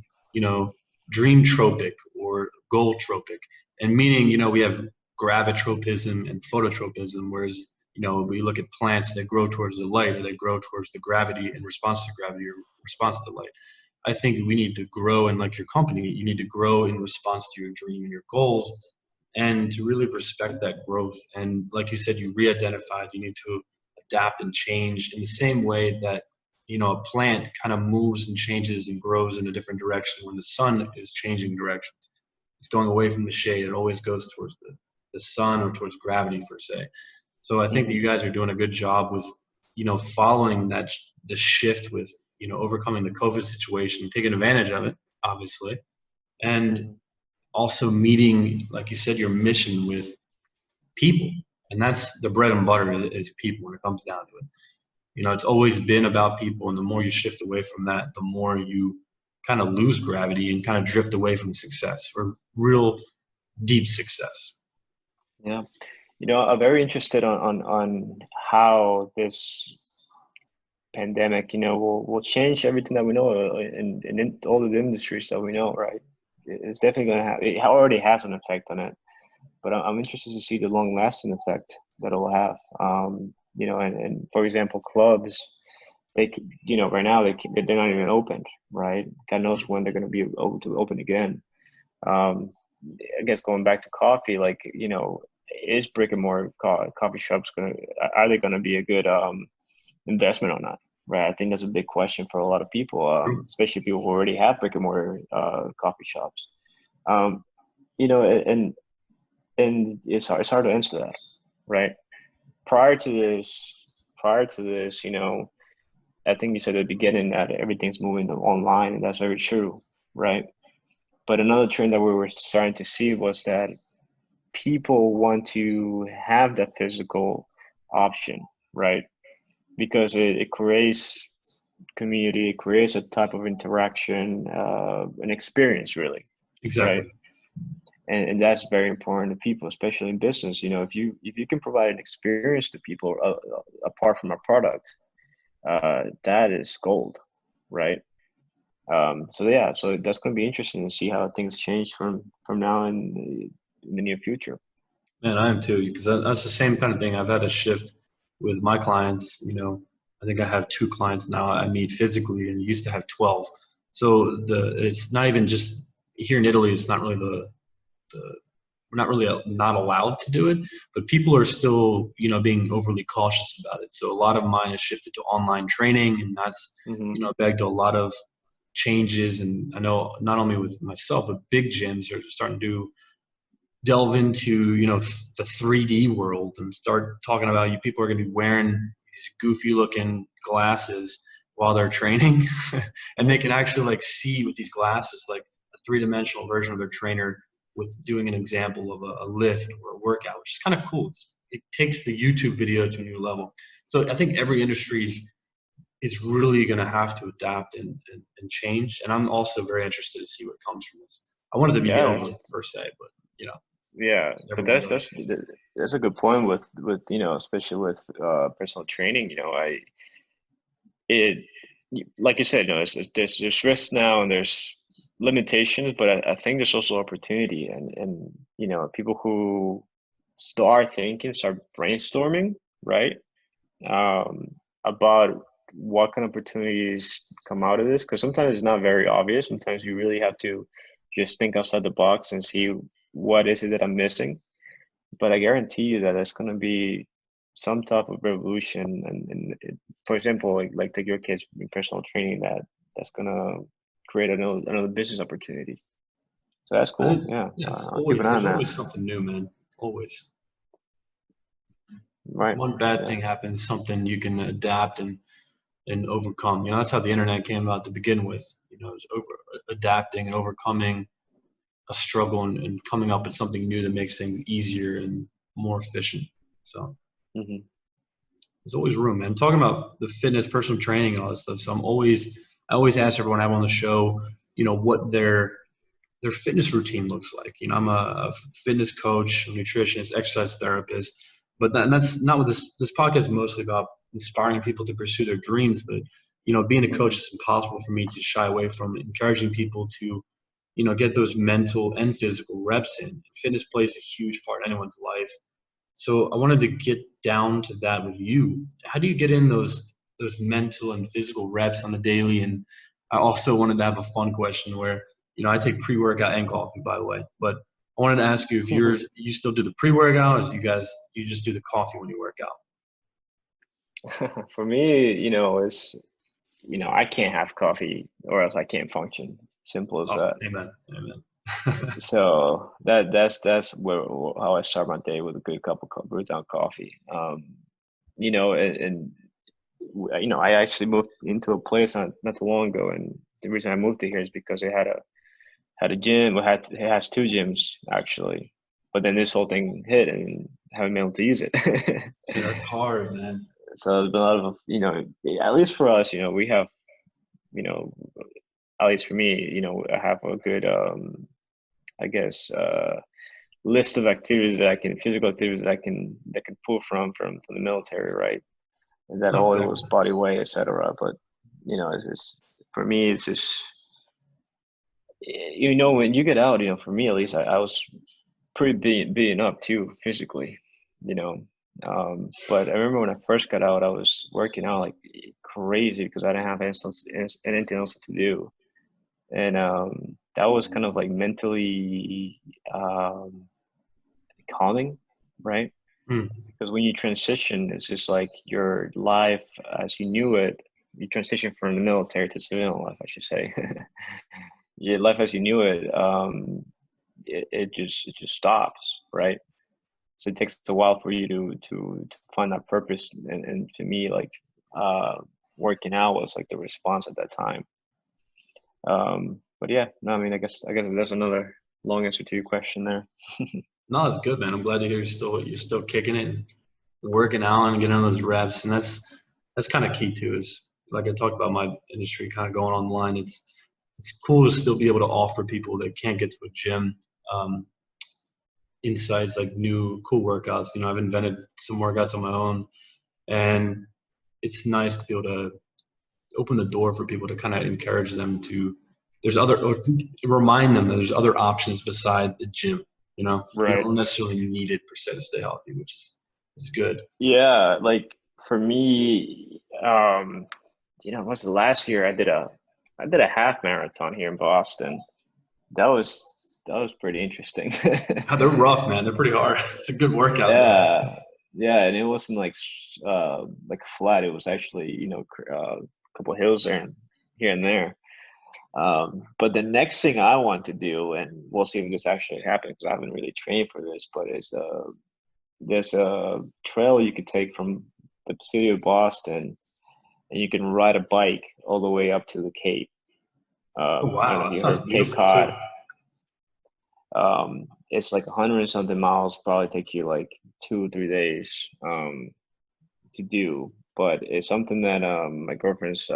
dream tropic or goal tropic. And meaning, we have gravitropism and phototropism, whereas, we look at plants that grow towards the light or they grow towards the gravity in response to gravity or response to light. I think we need to grow, and like your company, you need to grow in response to your dream and your goals, and to really respect that growth. And like you said, you re-identified, you need to adapt and change in the same way that, a plant kind of moves and changes and grows in a different direction when the sun is changing directions. It's going away from the shade. It always goes towards the sun or towards gravity, per se. So I think that you guys are doing a good job with, following the shift with, overcoming the COVID situation, taking advantage of it, obviously, and also meeting, like you said, your mission with people. And that's the bread and butter is people when it comes down to it. It's always been about people. And the more you shift away from that, the more you kind of lose gravity and kind of drift away from success or real deep success. Yeah. I'm very interested on how this pandemic, will change everything that we know in all the industries that we know, right? It's definitely going to have, it already has an effect on it, but I'm interested to see the long lasting effect that it will have. And for example, clubs, right now they're not even open, right? God knows when they're going to be able to open again. I guess going back to coffee, like, is brick and mortar coffee shops are they going to be a good investment or not? Right. I think that's a big question for a lot of people, especially people who already have brick and mortar coffee shops. And it's hard to answer that, right? Prior to this, I think you said at the beginning that everything's moving online, and that's very true, right? But another trend that we were starting to see was that people want to have that physical option, right? Because it creates community, it creates a type of interaction, an experience, really. Exactly. Right? And that's very important to people, especially in business. If you can provide an experience to people apart from a product, that is gold, right? So that's going to be interesting to see how things change from now in the near future. Man, I am too, because that's the same kind of thing. I've had a shift with my clients. I think I have 2 clients now I meet physically, and used to have 12. So it's not even just here in Italy. It's not really we're not really not allowed to do it, but people are still, being overly cautious about it. So a lot of mine has shifted to online training, and that's, begged a lot of changes. And I know not only with myself, but big gyms are starting to delve into, the 3D world and start talking about people are going to be wearing these goofy looking glasses while they're training and they can actually like see with these glasses, like a 3-dimensional version of their trainer with doing an example of a lift or a workout, which is kind of cool. It takes the YouTube video to a new level. So I think every industry is really going to have to adapt and change. And I'm also very interested to see what comes from this. I wanted to be over per se, but Yeah, but that's that's a good point with especially with personal training. It like you said, there's risks now and there's limitations, but I think there's also opportunity, and people who start brainstorming, right, um, about what kind of opportunities come out of this, because sometimes it's not very obvious. Sometimes you really have to just think outside the box and see what is it that I'm missing. But I guarantee you that that's going to be some type of revolution. And for example, like take your kids in personal training, that's going to create another business opportunity. So that's I cool. think, Yeah, yeah, it's I'll keep always an eye on there's that. always something new, man. Always. Right. One bad Yeah. thing happens, something you can adapt and overcome. That's how the internet came about to begin with. It's adapting and overcoming a struggle and coming up with something new that makes things easier and more efficient. So Hmm. there's always room, man. Talking about the fitness, personal training, and all that stuff. So I always ask everyone I have on the show, what their fitness routine looks like. I'm a fitness coach, a nutritionist, exercise therapist, but that's not what this podcast is mostly about. Inspiring people to pursue their dreams, but being a coach Hmm. is impossible for me to shy away from encouraging people to get those mental and physical reps in. Fitness plays a huge part in anyone's life. So I wanted to get down to that with you. How do you get in those mental and physical reps on the daily? And I also wanted to have a fun question where, I take pre-workout and coffee, by the way, but I wanted to ask you if you still do the pre-workout, or you just do the coffee when you work out? For me, it's I can't have coffee or else I can't function. Simple as Oh, that. amen, amen. So that's where how I start my day, with a good cup of brewed down coffee. And I actually moved into a place not too long ago, and the reason I moved to here is because it had a gym. It has two gyms actually, but then this whole thing hit and haven't been able to use it. Yeah, that's hard, man. So there's been a lot of at least for us, we have you know at least for me, I have a good I guess list of activities physical activities that can pull from the military, right? And that Okay. always was body weight, etc. But it's for me, it's just when you get out, for me at least, I was pretty beaten up too physically, you know. But I remember when I first got out, I was working out like crazy because I didn't have anything else to do, and that was kind of like mentally calming, right? Hmm. Because when you transition, it's just like your life as you knew it. You transition from the military to civilian life, I should say. Your life as you knew it, it just stops, right? So it takes a while for you to find that purpose. And for me, like uh, working out was like the response at that time. But yeah, no, I mean, I guess that's another long answer to your question there. No, it's good, man. I'm glad to hear you're still kicking it, and working out and getting those reps, and that's kind of key too. Is like I talked about my industry kind of going online. It's cool to still be able to offer people that can't get to a gym um, insights like new cool workouts. I've invented some workouts on my own, and it's nice to be able to open the door for people to kind of encourage them to. There's other or remind them that there's other options beside the gym. You Right. don't necessarily need it per se to stay healthy, which is it's good. Yeah, like for me, what's the last year I did a half marathon here in Boston. That was that was pretty interesting. They're rough, man. They're pretty hard. It's a good workout though. Yeah, yeah, and it wasn't like flat. It was actually a couple hills there and here and there. But the next thing I want to do, and we'll see if this actually happens because I haven't really trained for this, but there's a trail you could take from the city of Boston, and you can ride a bike all the way up to the Cape. Oh I don't know wow, if that you sounds heard of Cape beautiful too. Cod. It's like 100 and something miles. Probably take you like 2 or 3 days to do. But it's something that my girlfriend's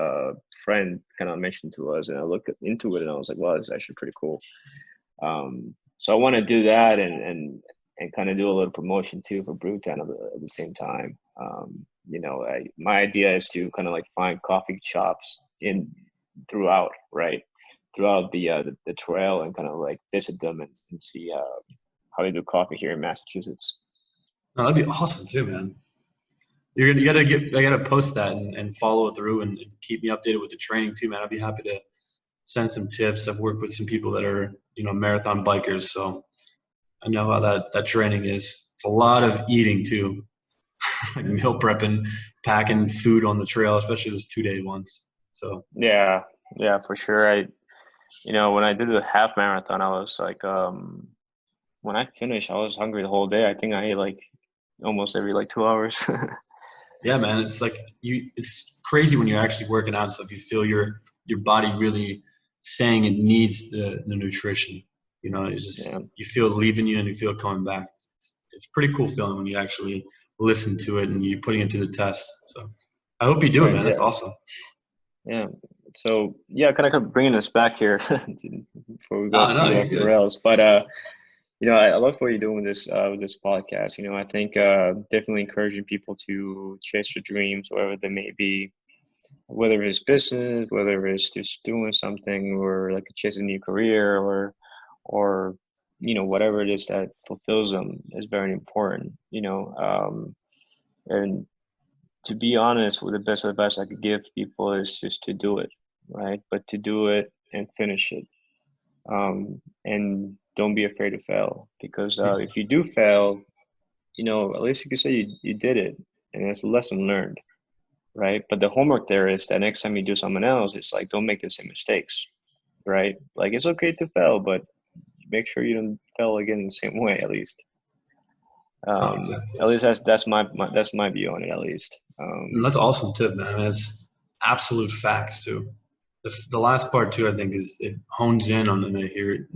friend kind of mentioned to us, and I looked into it, and I was like, "Wow, this is actually pretty cool." So I want to do that, and and kind of do a little promotion too for Brewtown at the same time. You know, my idea is to kind of like find coffee shops throughout, right? Throughout the trail, and kind of like visit them and see how they do coffee here in Massachusetts. No, that'd be awesome too, man. I gotta post that and follow it through and keep me updated with the training too, man. I'd be happy to send some tips. I've worked with some people that are, marathon bikers, so I know how that training is. It's a lot of eating too, like meal prepping, packing food on the trail, especially those 2-day ones. So yeah, for sure. When I did the half marathon, I was like, when I finished, I was hungry the whole day. I think I ate like almost every like 2 hours. yeah, man, it's like it's crazy when you're actually working out and stuff. You feel your body really saying it needs the nutrition. It's just you feel it leaving you and you feel it coming back. It's pretty cool feeling when you actually listen to it and you're putting it to the test. So I hope you do it, man. That's awesome. Yeah. So kind of bringing us back here before we go off the rails. But I love what you're doing with this podcast. I think definitely encouraging people to chase their dreams, whatever they may be, whether it's business, whether it's just doing something, or like chasing a new career, or whatever it is that fulfills them is very important. And to be honest, with the best advice I could give people is just to do it, right? But to do it and finish it. And don't be afraid to fail, because if you do fail, at least you can say you did it, and it's a lesson learned, right? But the homework there is that next time you do something else, it's like, don't make the same mistakes, right? Like, it's okay to fail, but make sure you don't fail again in the same way, at least. Exactly. At least that's my view on it, at least. That's awesome tip, man. That's absolute facts too. The last part too, I think, is it hones in on, and I hear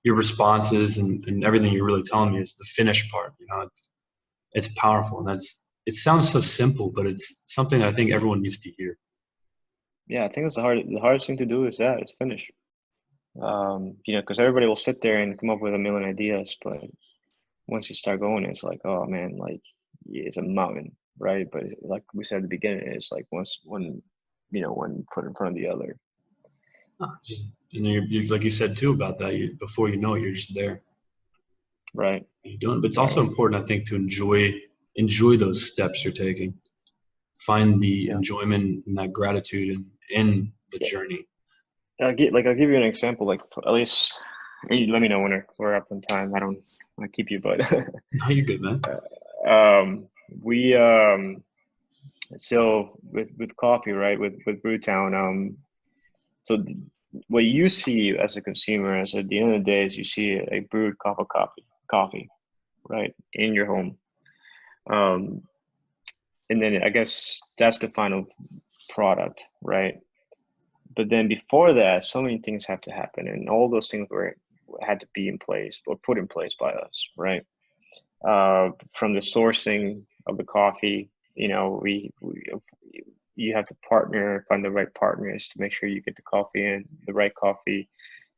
your responses and everything you're really telling me is the finish part. It's powerful, and it sounds so simple, but it's something I think everyone needs to hear. Yeah, I think that's the hardest thing to do is finish. Because everybody will sit there and come up with a million ideas, but once you start going, it's like, oh man, like it's a mountain, right? But like we said at the beginning, it's like one foot in front of the other. You like you said too about that. Before you know it, you're just there. Right. You're doing, but it's also important, I think, to enjoy those steps you're taking. Find the enjoyment and that gratitude in the journey. I'll give you an example. Like, at least, let me know when we're up on time. I don't want to keep you, but no, you're good, man. So with coffee, right? With Brewtown, so what you see as a consumer, as at the end of the day, is you see a brewed cup of coffee, right, in your home. And then I guess that's the final product, right? But then before that, so many things have to happen, and all those things had to be in place or put in place by us, right? From the sourcing of the coffee, you have to find the right partners to make sure you get the coffee in, the right coffee,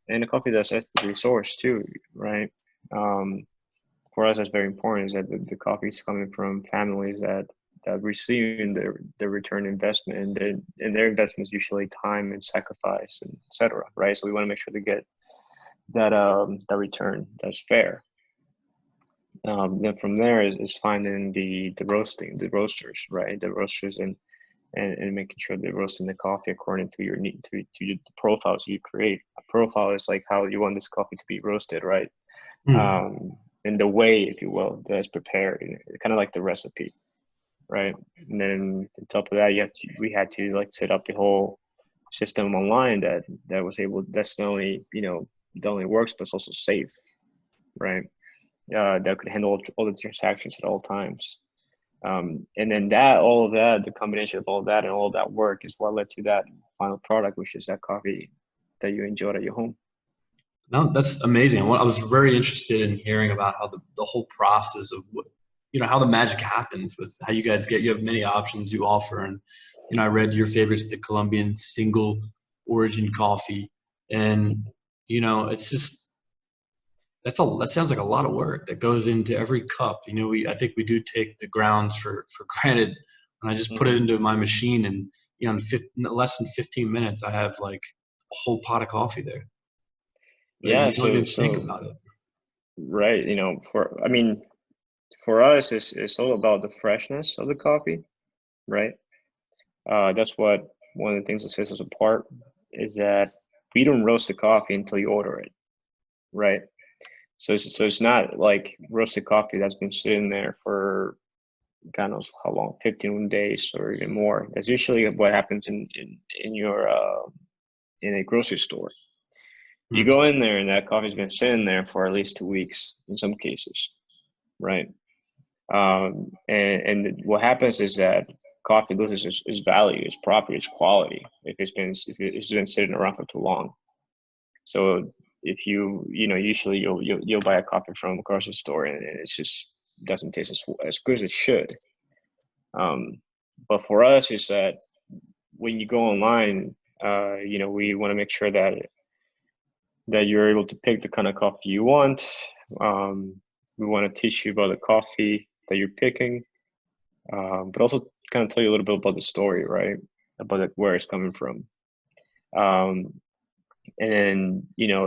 and the coffee that's ethically sourced too, right? For us, that's very important, is that the coffee is coming from families that receiving their return investment, and their investment is usually time and sacrifice, and etc. Right? So we want to make sure to get that return that's fair. Then from there is finding the roasters, right? The roasters and making sure they're roasting the coffee according to your need, to the profiles you create. A profile is like how you want this coffee to be roasted, right? And the way, if you will, that's prepared, kind of like the recipe, right? And then on top of that, we had to like set up the whole system online that was able. That's not only works, but it's also safe, right? That could handle all the transactions at all times. And then the combination of all that and all that work is what led to that final product, which is that coffee that you enjoyed at your home. No, that's amazing. I was very interested in hearing about how the whole process of how the magic happens with how you guys you have many options you offer. And, I read your favorites, the Colombian single origin coffee. And, it's just, that sounds like a lot of work that goes into every cup. You know, I think we do take the grounds for granted. When I just put it Hmm. into my machine, and in less than 15 minutes, I have like a whole pot of coffee there. But Yeah. you don't So even think so about it. right. You know, for I mean, for us, it's all about the freshness of the coffee, right? That's what one of the things that sets us apart is that we don't roast the coffee until you order it, right? So it's not like roasted coffee that's been sitting there for God knows how long, 15 days or even more. That's usually what happens in your in a grocery store. You Hmm. go in there and that coffee's been sitting there for at least 2 weeks in some cases, right? And what happens is that coffee loses its value, its property, its quality if it's been sitting around for too long. So if usually you'll buy a coffee from a grocery store and it's just doesn't taste as good as it should. Um, but for us, is that when you go online, we want to make sure that you're able to pick the kind of coffee you want. Um, we want to teach you about the coffee that you're picking, but also kind of tell you a little bit about the story, right? About where it's coming from. Um, and then,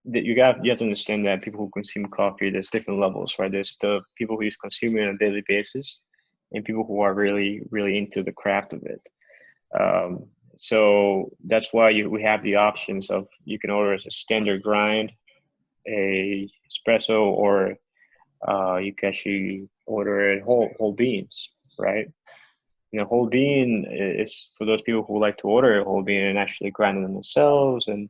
that you have to understand that people who consume coffee, there's different levels, right? There's the people who just consume it on a daily basis, and people who are really really into the craft of it. Um, so that's why we have the options of you can order as a standard grind, a espresso, or you can actually order it whole beans, right? Whole bean is for those people who like to order a whole bean and actually grind them themselves and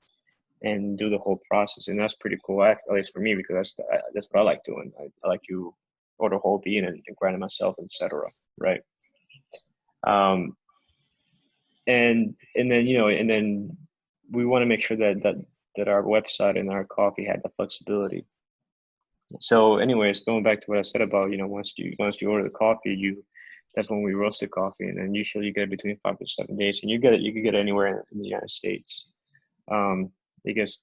do the whole process, and that's pretty cool. At least for me, because that's what I like doing. I like to order whole bean and grind it myself, etc. Right? Um, and then we want to make sure that our website and our coffee had the flexibility. So, anyways, going back to what I said about once you order the coffee, that's when we roast the coffee, and then usually you get it between 5 to 7 days, and you can get it anywhere in the United States. It gets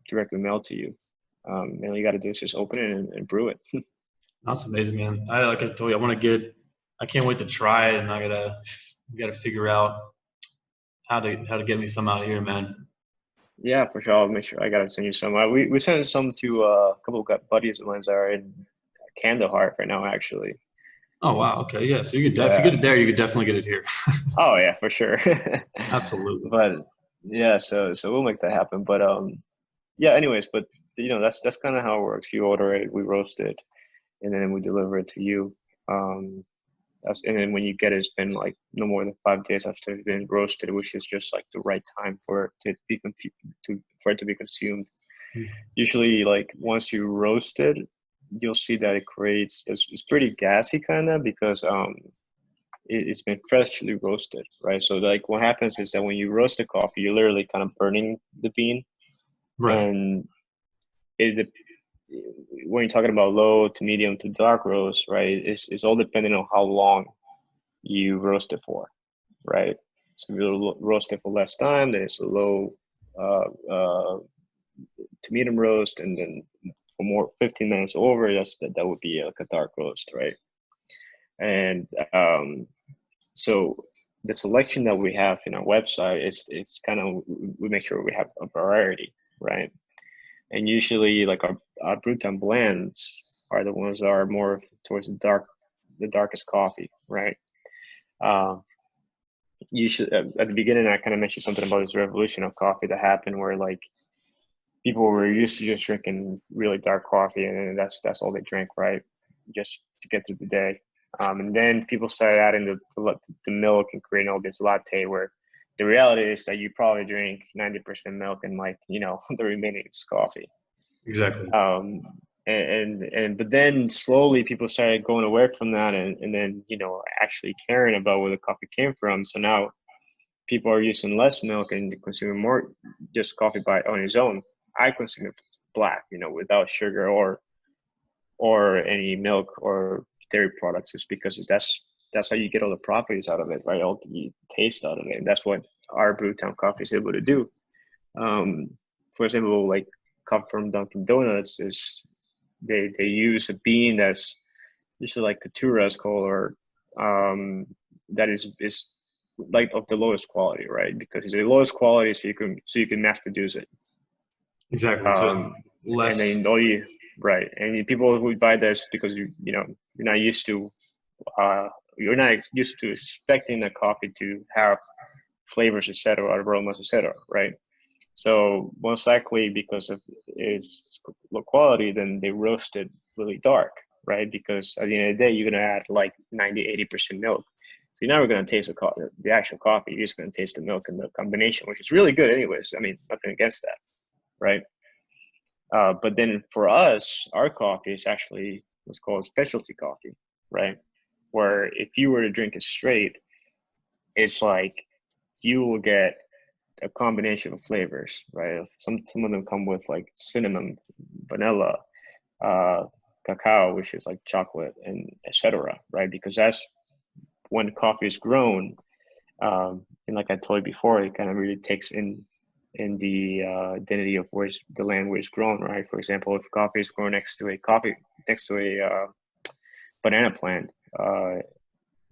directly mailed to you. And all you got to do is just open it and brew it. That's amazing, man. Like I told you, I can't wait to try it, and gotta figure out how to get me some out here, man. Yeah, for sure. I'll make sure I got to send you some. We sent some to a couple of buddies of mine that are in Kandahar right now, actually. Oh wow, okay, yeah. So if you get Yeah. it there, you could definitely get it here. Oh yeah, for sure. Absolutely. But yeah, so we'll make that happen. But yeah. Anyways, but that's kind of how it works. You order it, we roast it, and then we deliver it to you. Um, and then when you get it, it's been like no more than 5 days after it's been roasted, which is just like the right time for it to for it to be consumed. Usually, like once you roast it, you'll see that it's pretty gassy kind of because it's been freshly roasted, right? So like what happens is that when you roast the coffee, you're literally kind of burning the bean, Right. and it when you're talking about low to medium to dark roast, right? It's all depending on how long you roast it for, right? So if you roast it for less time, then it's a low uh, uh, to medium roast, and then for more 15 minutes over, that would be like a dark roast, right? And so the selection that we have in our website is it's kind of we make sure we have a variety, right? And usually, like our Brewtime blends are the ones that are more towards the darkest coffee, right? Uh, you should at the beginning I kind of mentioned something about this revolution of coffee that happened where like people were used to just drinking really dark coffee and that's all they drank, right? Just to get through the day. And then people started adding the milk and creating all this latte where the reality is that you probably drink 90% milk and like, the remaining is coffee. Exactly. Um, but then slowly people started going away from that and then, actually caring about where the coffee came from. So now people are using less milk and consuming more just coffee on its own. I consume it black, without sugar or any milk or dairy products, just because that's how you get all the properties out of it, right? All the taste out of it. And that's what our Brewtown coffee is able to do. For example, like coffee from Dunkin' Donuts is they use a bean that's usually like Katura called, or that is like of the lowest quality, right? Because it's the lowest quality, so you can mass produce it. Exactly. So it's And less. then right, and people who buy this because you're not used to you're not used to expecting a coffee to have flavors, etc., aromas, etc., right? So most likely because of its low quality, then they roast it really dark, right? Because at the end of the day, you're gonna add like 90-80% milk. So you're never gonna taste the actual coffee. You're just gonna taste the milk and the combination, which is really good anyways. I mean, nothing against that, right? But then for us, our coffee is actually what's called specialty coffee, right? Where if you were to drink it straight, it's like you will get a combination of flavors, right? Some of them come with like cinnamon, vanilla, cacao, which is like chocolate, and etc. Right? Because that's when coffee is grown. And like I told you before, it kind of really takes in the identity of where the land where it's grown, right? For example, if coffee is grown next to a banana plant,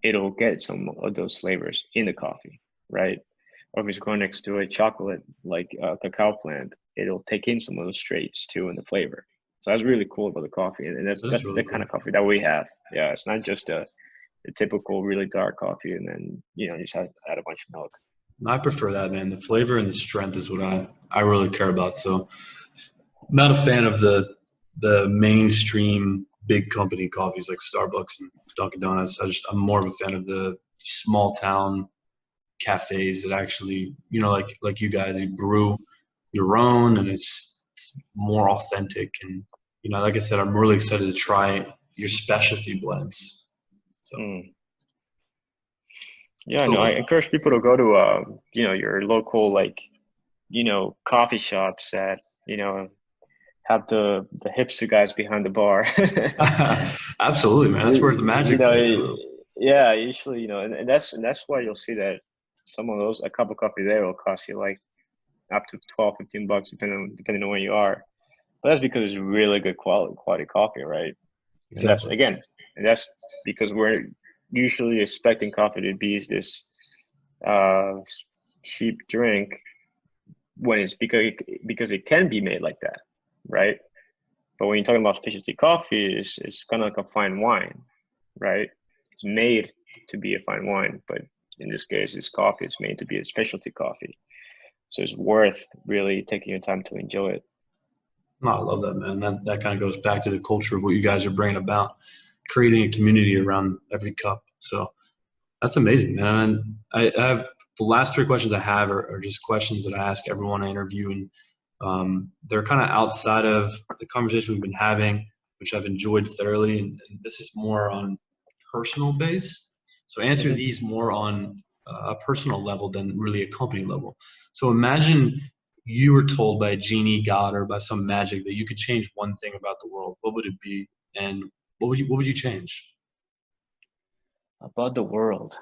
it'll get some of those flavors in the coffee, right? Or if it's grown next to a chocolate like cacao plant, it'll take in some of those traits too in the flavor. So that's really cool about the coffee, and That's that's really the kind cool. of coffee that we have. Yeah, it's not just a typical really dark coffee, and then you just add a bunch of milk. I prefer that, man. The flavor and the strength is what I really care about. So, not a fan of the mainstream big company coffees like Starbucks and Dunkin' Donuts. I'm more of a fan of the small town cafes that actually, like you guys, you brew your own, and it's more authentic. And like I said, I'm really excited to try your specialty blends. So, Mm. Yeah, no, I so encourage people to go to your local like coffee shops that have the hipster guys behind the bar. absolutely, man. That's where the You magic's know, at for real. yeah, usually, and that's why you'll see that some of those, a cup of coffee there will cost you like up to 12-15 bucks, depending on where you are. But that's because it's really good quality coffee, right? And that's Exactly. again, and that's because we're usually expecting coffee to be this uh, cheap drink when it's because it can be made like that, right? But when you're talking about specialty coffee, it's kind of like a fine wine, right? It's made to be a fine wine, but in this case, this coffee is made to be a specialty coffee. So it's worth really taking your time to enjoy it. No, I love that, man. That kind of goes back to the culture of what you guys are bringing about, creating a community around every cup. So that's amazing, man. I have the last three questions I have are just questions that I ask everyone I interview, and they're kind of outside of the conversation we've been having, which I've enjoyed thoroughly. And this is more on personal base. So answer Hmm. these more on a personal level than really a company level. So imagine you were told by a genie, God, or by some magic that you could change one thing about the world. What would it be, and what would you change? About the world,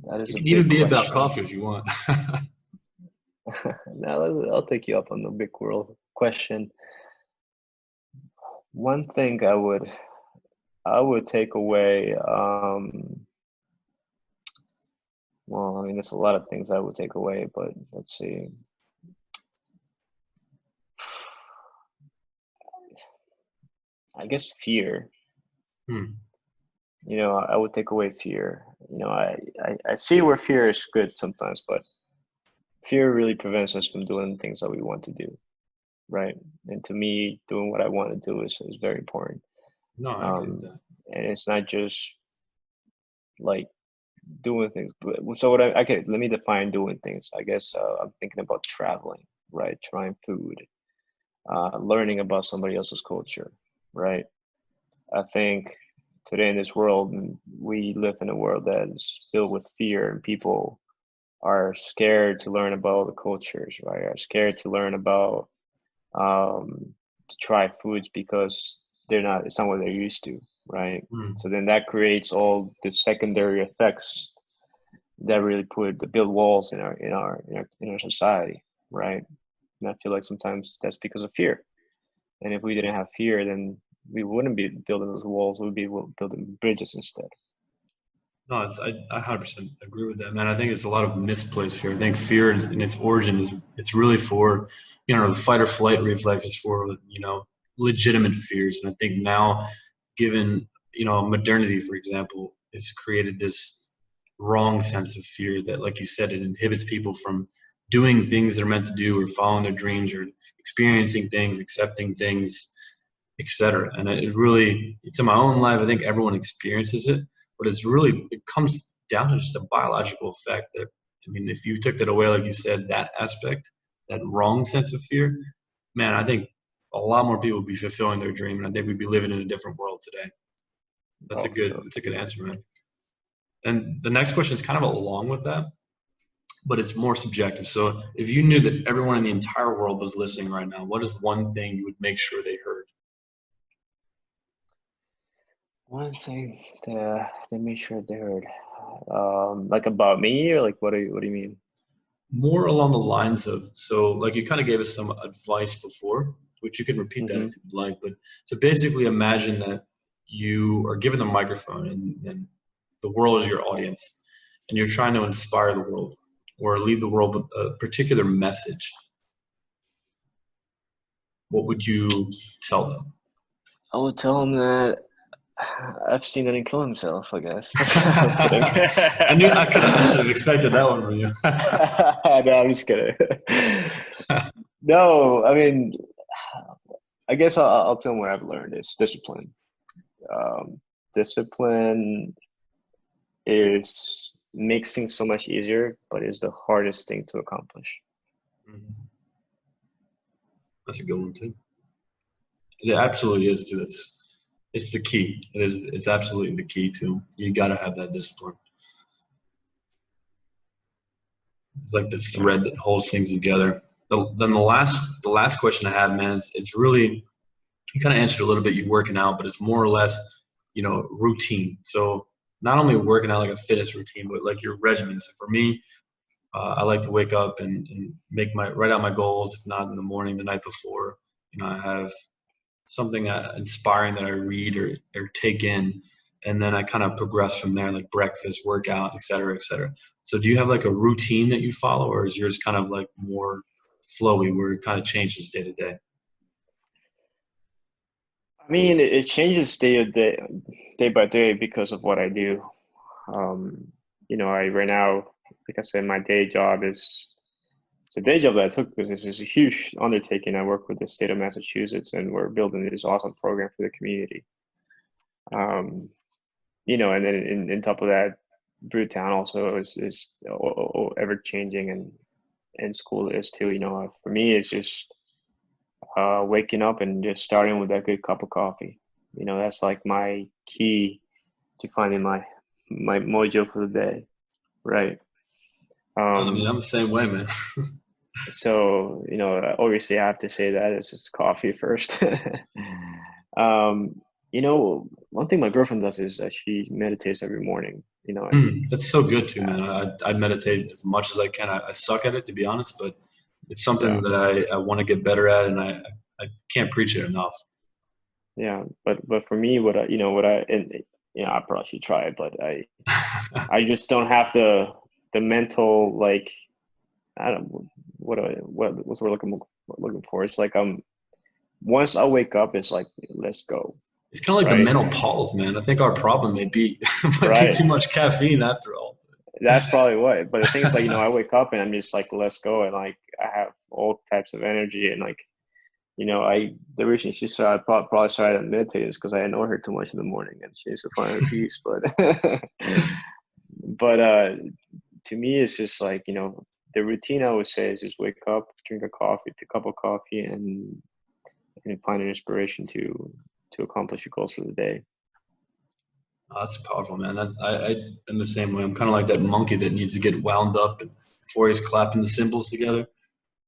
that is It a can even big be about question. coffee if you want. Now I'll take you up on the big world question. One thing I would take away. Well, I mean, there's a lot of things I would take away, but let's see. I guess fear. Hmm. I would take away fear. I see where fear is good sometimes, but fear really prevents us from doing things that we want to do, right? And to me, doing what I want to do is very important. No, I agree with Um, that. and it's not just like doing things. So okay, let me define doing things. I guess I'm thinking about traveling, right? Trying food, learning about somebody else's culture, right? I think today in this world, we live in a world that is filled with fear, and people are scared to learn about the cultures, right? Are scared to learn about to try foods because it's not what they're used to, right? Hmm. So then that creates all the secondary effects that really build walls in our society, right? And I feel like sometimes that's because of fear. And if we didn't have fear, then we wouldn't be building those walls. We'd be building bridges instead. No, I 100% agree with that, man. I think it's a lot of misplaced fear. I think fear in its origin it's really for, the fight or flight reflex is for, legitimate fears. And I think now, given, modernity, for example, has created this wrong sense of fear that, like you said, it inhibits people from doing things they're meant to do or following their dreams or experiencing things, accepting things, etc. And it's in my own life. I think everyone experiences it, but it comes down to just a biological effect that, I mean, if you took that away, like you said, that aspect, that wrong sense of fear, man, I think a lot more people would be fulfilling their dream, and I think we'd be living in a different world today. Oh, for sure. That's a good answer, man. And the next question is kind of along with that, but it's more subjective. So if you knew that everyone in the entire world was listening right now, what is one thing you would make sure they heard? One thing that they made sure they heard, like about me, or like what do you mean? More along the lines of, so like you kind of gave us some advice before, which you can repeat that Mm-hmm. if you'd like, but so basically imagine that you are given the microphone and the world is your audience and you're trying to inspire the world or leave the world with a particular message. What would you tell them? I would tell them that I've seen him kill himself, I guess. I should have expected that one from you. No, I'm just kidding. No, I mean, I guess I'll tell them what I've learned is discipline. Discipline makes things so much easier, but is the hardest thing to accomplish. That's a good one too. It absolutely is too. It's the key. It's absolutely the key too. You got to have that discipline. It's like the thread that holds things together. Then the last question I have, man, it's really, you kind of answered a little bit. You're working out, but it's more or less, routine. So not only working out like a fitness routine, but like your regimen. So for me, I like to wake up and write out my goals. If not in the morning, the night before, I have something inspiring that I read or take in, and then I kind of progress from there, like breakfast, workout, et cetera, et cetera. So do you have like a routine that you follow, or is yours kind of like more flowy where it kind of changes day to day? I mean, it changes day by day because of what I do. I right now, like I said, my day job is it's a day job that I took because this is a huge undertaking. I work with the state of Massachusetts, and we're building this awesome program for the community. And then in top of that, Brewtown also is ever changing, and school is too. For me, it's just waking up and just starting with that good cup of coffee. That's like my key to finding my mojo for the day, right? I mean, I'm the same way, man. So obviously I have to say that it's coffee first. One thing my girlfriend does is that she meditates every morning. That's so good too, man. I meditate as much as I can. I suck at it, to be honest, but it's something that I want to get better at, and I can't preach it enough. Yeah, but for me, I probably should try it, but I just don't have the mental, like, I don't know what's we're looking for. It's like once I wake up, it's like let's go. It's kind of like the mental pause, man. I think our problem might be too much caffeine after all. That's probably what. But the thing is, like, I wake up and I'm just like, let's go, and like I have all types of energy, and like, the reason she said I probably started meditating is because I annoy her too much in the morning, and she needs to find her peace. But to me, it's just like the routine I would say is just wake up, drink a cup of coffee, and find an inspiration to accomplish your goals for the day. Oh, that's powerful, man. I am the same way. I'm kind of like that monkey that needs to get wound up before he's clapping the cymbals together.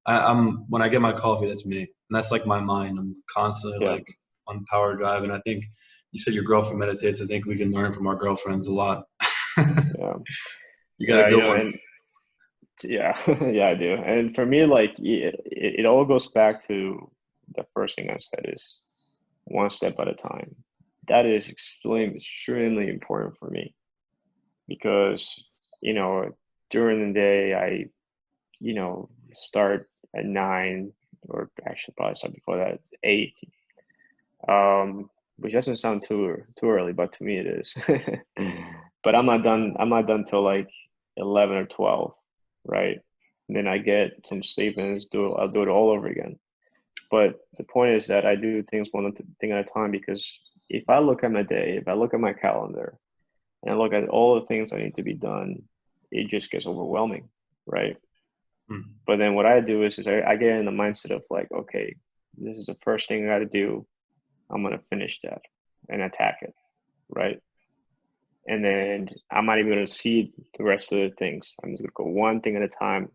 When I get my coffee, that's me, and that's like my mind. I'm constantly like on power drive, and I think you said your girlfriend meditates. I think we can learn from our girlfriends a lot. Yeah, You got a good one. Yeah, yeah, I do. And for me, like it all goes back to the first thing I said is one step at a time. That is extremely important for me because, you know, during the day start at 9, or actually probably start before that, 8. Which doesn't sound too early, but to me it is. But I'm not done till like 11 or 12, right? And then I get some sleep and I'll do it all over again. But the point is that I do things one thing at a time, because if I look at my day, if I look at my calendar and I look at all the things that need to be done, it just gets overwhelming, right? Mm. But then what I do is I get in the mindset of like, okay, this is the first thing I got to do. I'm gonna finish that and attack it, right? And then I'm not even gonna see the rest of the things. I'm just gonna go one thing at a time,